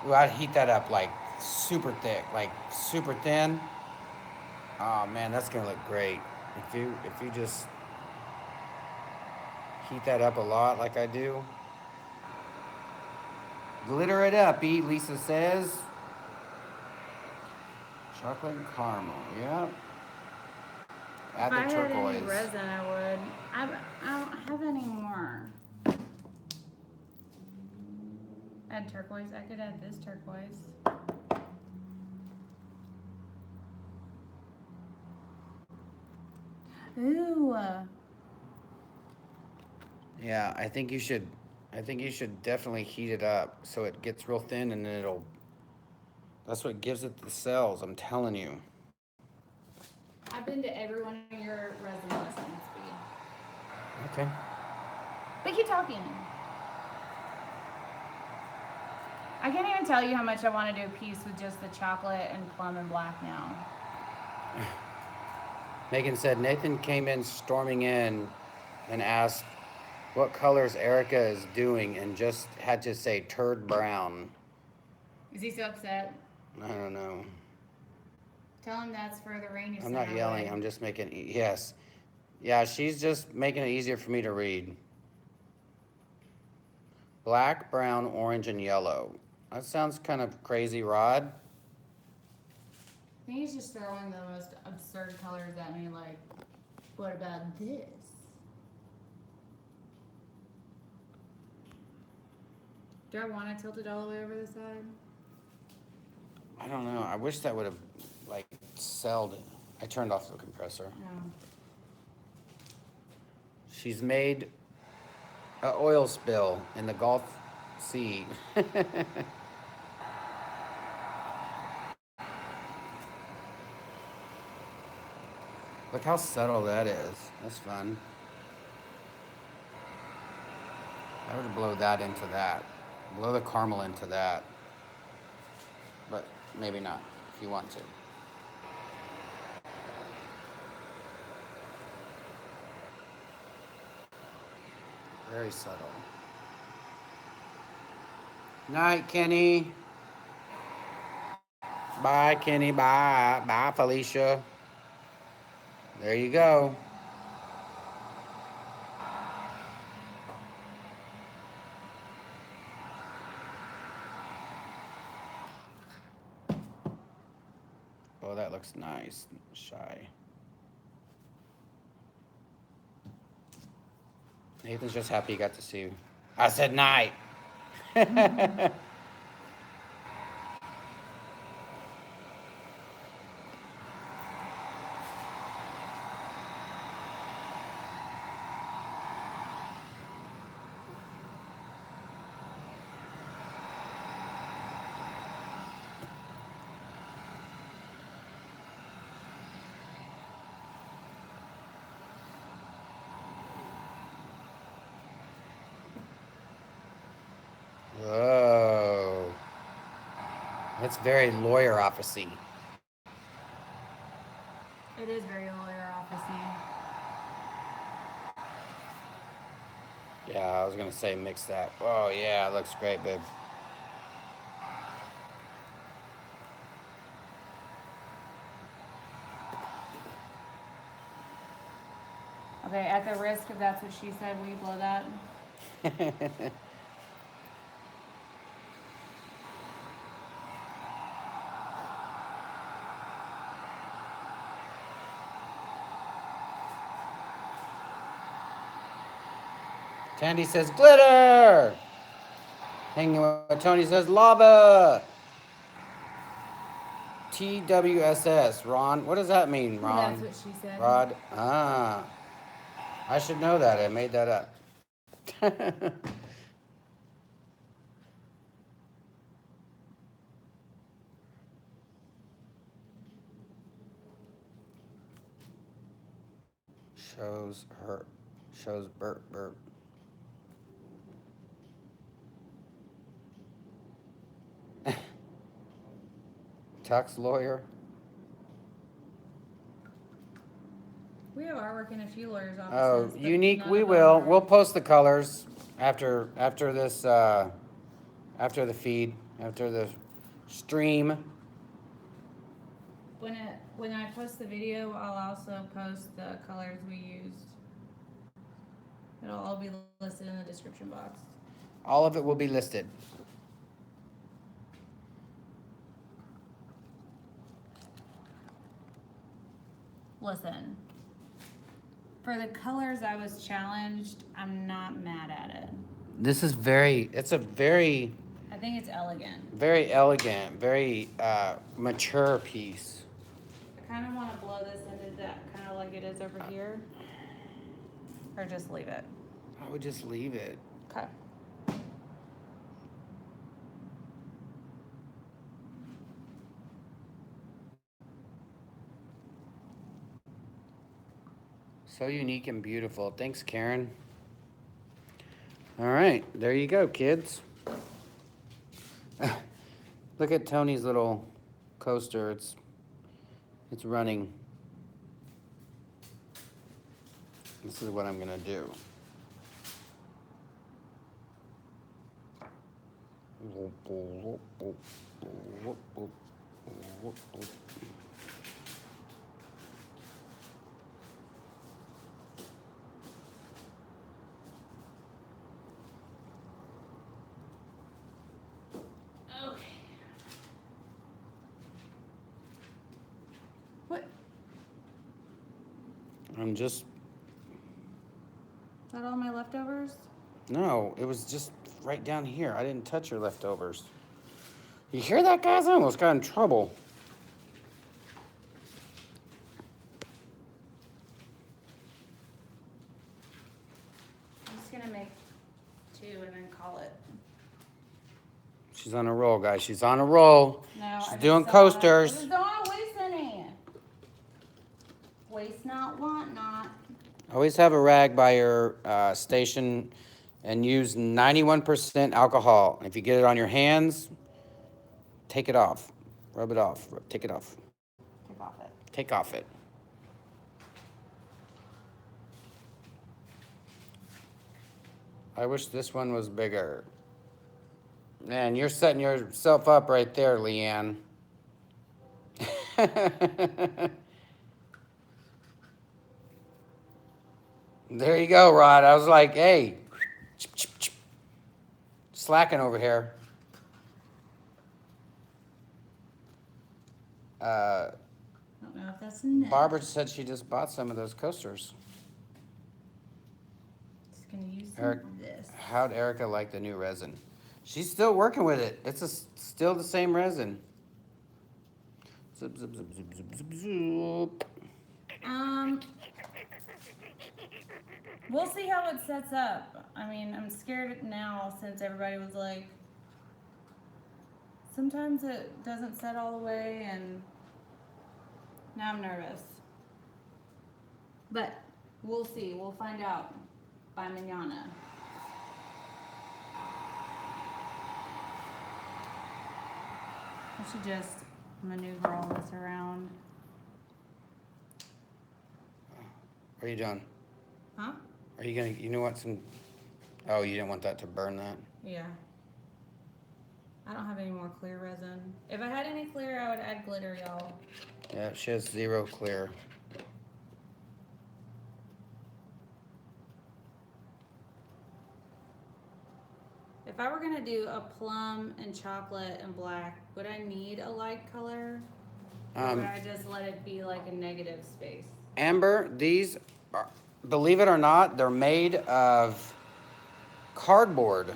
Ooh, I'd heat that up like super thick, like super thin. Oh man, that's gonna look great. If you just heat that up a lot like I do. Glitter it up, E, Lisa says. Chocolate and caramel, yeah. Add If the I had turquoise. any resin, I would. I don't have any more. Add turquoise. I could add this turquoise. Ooh. Yeah, I think you should definitely heat it up so it gets real thin and then that's what gives it the cells, I'm telling you. I've been to every one of your resin lessons, B. Okay. But keep talking. I can't even tell you how much I want to do a piece with just the chocolate and plum and black now. Megan said Nathan came in storming in and asked what colors Erika is doing and just had to say turd brown. Is he so upset? I don't know. Tell him that's for the rain. I'm not yelling, I'm just making, yes. Yeah, she's just making it easier for me to read. Black, brown, orange, and yellow. That sounds kind of crazy, Rod. I think he's just throwing the most absurd colors at me, like, what about this? Do I want to tilt it all the way over the side? I don't know. I wish that would have, like, celled. I turned off the compressor. No. She's made an oil spill in the Gulf Sea. Look how subtle that is. That's fun. I would blow that into that. Blow the caramel into that. But maybe not, if you want to. Very subtle. Night, Kenny. Bye, Kenny. Bye. Bye, Felicia. There you go. Oh, that looks nice. Shy. Nathan's just happy he got to see you. I said night. Whoa. That's very lawyer office-y. It is very lawyer office-y. Yeah, I was gonna say mix that. Oh yeah, it looks great, babe. Okay, at the risk if that's what she said, will you blow that? Tandy says glitter. Hanging with Tony says lava. TWSS. Ron, what does that mean, Ron? That's what she said. Rod. Ah, I should know that. I made that up. Shows burp. Tax lawyer. We have artwork in a few lawyers' offices. Oh, but unique. none We of them will. are- We'll post the colors after this after the feed, after the stream. When I post the video, I'll also post the colors we used. It'll all be listed in the description box. All of it will be listed. Listen, for the colors I was challenged, I'm not mad at it. This is it's a very, I think it's elegant. very elegant, very mature piece. I kind of want to blow this into that kind of like it is over here. Or just leave it. I would just leave it. Okay. So unique and beautiful. Thanks, Karen. All right, there you go, kids. Look at Tony's little coaster. It's running. This is what I'm gonna do. Okay. What? I'm just, Is that all my leftovers? no, it was just right down here. I didn't touch your leftovers. You hear that, guys? I almost got in trouble. I'm just gonna make 2 and then call it. She's on a roll, guys. She's on a roll. No, She's I doing just don't wanna- coasters. I just don't want to waste any. Waste not, want not. Always have a rag by your station and use 91% alcohol. If you get it on your hands, take it off. Rub it off. Take it off. Take off it. Take off it. I wish this one was bigger. Man, you're setting yourself up right there, Leanne. There you go, Rod. I was like, hey, slacking over here. I don't know if that's enough. Barbara said she just bought some of those coasters. Just gonna use some of this. How'd Erika like the new resin? She's still working with it. It's still the same resin. Zip, zip, zip, zip, zip, zip, zip. We'll see how it sets up. I mean, I'm scared now since everybody was like, sometimes it doesn't set all the way, and now I'm nervous. But we'll see. We'll find out by mañana. I should just maneuver all this around. What are you doing? Huh? Are you gonna, you know what, oh, you didn't want that to burn that? Yeah. I don't have any more clear resin. If I had any clear, I would add glitter, y'all. Yeah, she has 0 clear. If I were gonna do a plum and chocolate and black, would I need a light color? Or would I just let it be like a negative space? Amber, these are, believe it or not, they're made of cardboard.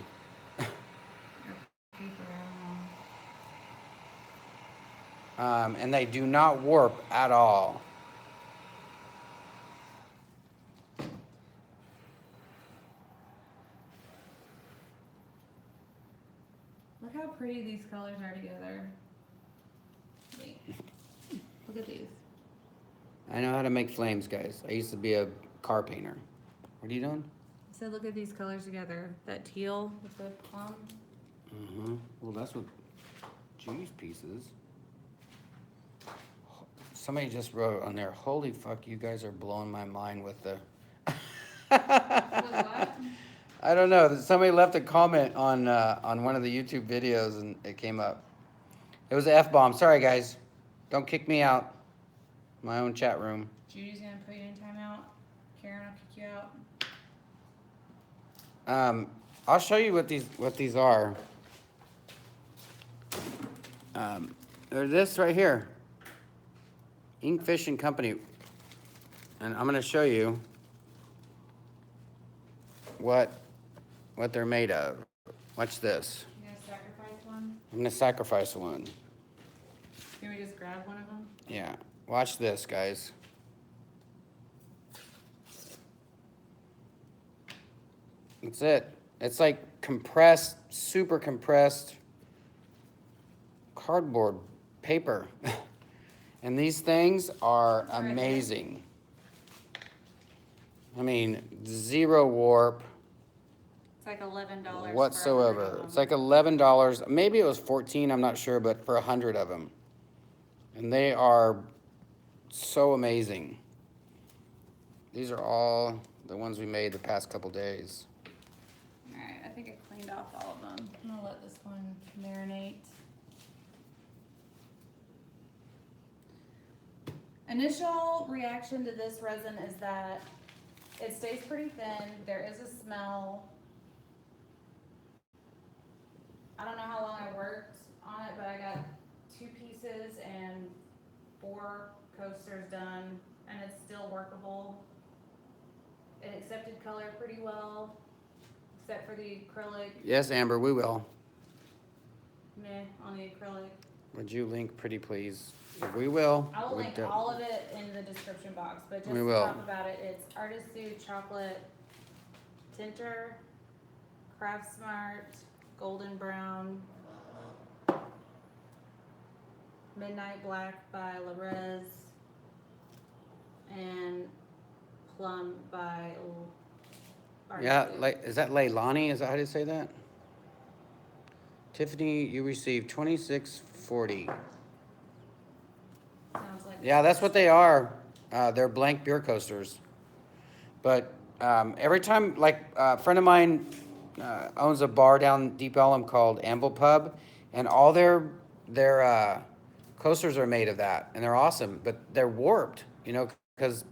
And they do not warp at all. Look how pretty these colors are together. Wait. Look at these. I know how to make flames, guys. I used to be a car painter. What are you doing? So look at these colors together. That teal with the plum. Well, that's what Juice pieces. Somebody just wrote on there, holy fuck, you guys are blowing my mind with the... What? I don't know. Somebody left a comment on one of the YouTube videos and it came up. It was an F-bomb. Sorry, guys. Don't kick me out. My own chat room. Judy's gonna put you in timeout. Karen will kick you out. I'll show you what these are. They're this right here. Ink Fishing Company. And I'm gonna show you what they're made of. Watch this. You gonna sacrifice one? I'm gonna sacrifice one. Can we just grab one of them? Yeah. Watch this, guys. That's it. It's like compressed, super compressed cardboard paper. And these things are amazing. I mean, 0 warp. It's like $11 whatsoever. It's like $11. Maybe it was 14, I'm not sure, but for 100 of them. And they are so amazing. These are all the ones we made the past couple days. All right, I think I cleaned off all of them. I'm gonna let this one marinate. Initial reaction to this resin is that it stays pretty thin. There is a smell. I don't know how long I worked on it, but I got 2 pieces and 4 coasters done, and it's still workable. It accepted color pretty well, except for the acrylic. Yes, Amber, we will. Meh on the acrylic. Would you link pretty please? We will. I will link all of it in the description box, but just We to will. talk about it, it's Artisue Chocolate Tinter, Craft Smart, Golden Brown, Midnight Black by Larez, and Plum by Artisue. Yeah, like, is that Leilani? Is that how you say that? Tiffany, you received 2640. Sounds like Yeah, that's what they are. They're blank beer coasters. But every time, like a friend of mine owns a bar down Deep Ellum called Anvil Pub, and all their coasters are made of that, and they're awesome. But they're warped, you know, because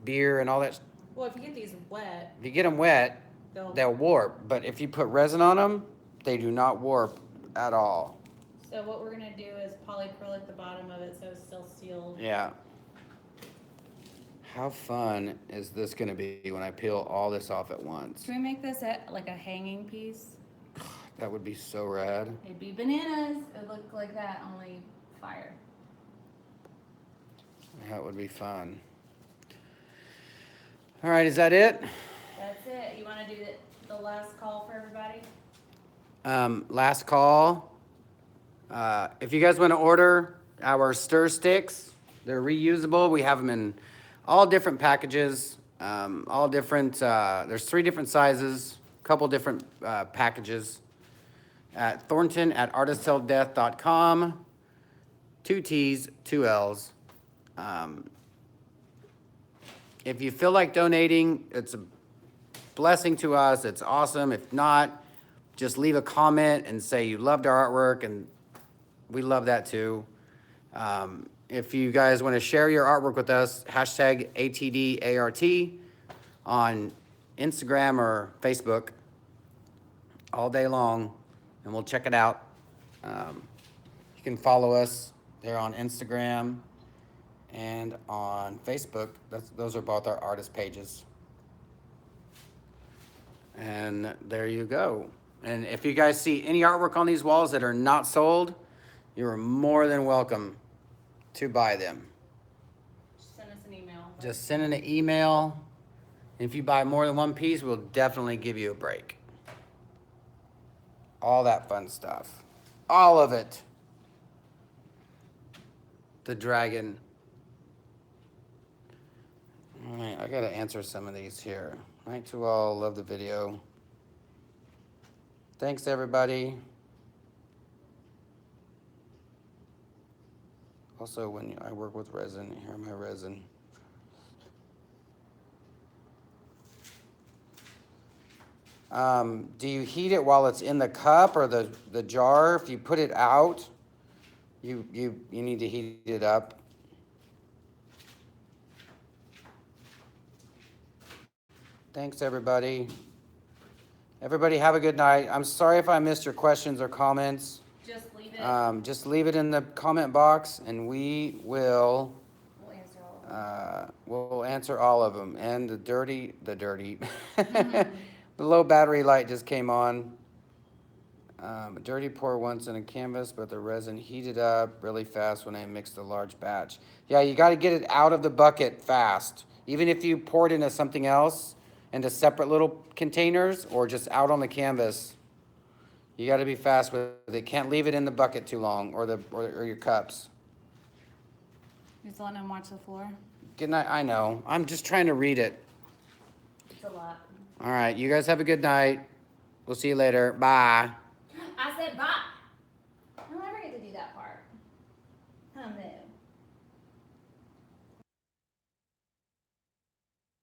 beer and all that Well, if you get these wet, If you get them wet, they'll warp. But if you put resin on them, they do not warp at all. So what we're gonna do is polyacrylic the bottom of it so it's still sealed. Yeah. How fun is this gonna be when I peel all this off at once? Can we make this like a hanging piece? That would be so rad. It'd be bananas. It'd look like that, only fire. That would be fun. All right, is that it? That's it. You wanna do the last call for everybody? Last call. If you guys want to order our Stir Stix, they're reusable. We have them in all different packages, all different, there's 3 different sizes, couple different packages at Thornton at artistilldeath.com. 2 T's, 2 L's. If you feel like donating, it's a blessing to us. It's awesome. If not, just leave a comment and say you loved our artwork, and we love that too. If you guys want to share your artwork with us, hashtag ATDART on Instagram or Facebook all day long, and we'll check it out. You can follow us there on Instagram and on Facebook. Those are both our artist pages. And there you go. And if you guys see any artwork on these walls that are not sold, you are more than welcome to buy them. Just send us an email. Just send in an email. If you buy more than 1 piece, we'll definitely give you a break. All that fun stuff. All of it. The dragon. All right, I gotta answer some of these here. Night to all, love the video. Thanks, everybody. Also, when I work with resin, here are my resin. Do you heat it while it's in the cup or the jar? If you put it out, you need to heat it up. Thanks, everybody. Everybody have a good night. I'm sorry if I missed your questions or comments. Just leave it. Just leave it in the comment box, and we will. We'll answer all of them. We'll answer all of them. And the dirty. The low battery light just came on. Dirty pour once in a canvas, but the resin heated up really fast when I mixed a large batch. Yeah, you got to get it out of the bucket fast. Even if you pour it into something else, into separate little containers, or just out on the canvas, you got to be fast with it. Can't leave it in the bucket too long, or your cups. Just letting them watch the floor. Good night. I know. I'm just trying to read it. It's a lot. All right. You guys have a good night. We'll see you later. Bye. I said bye. I'll never get to do that part. Oh no.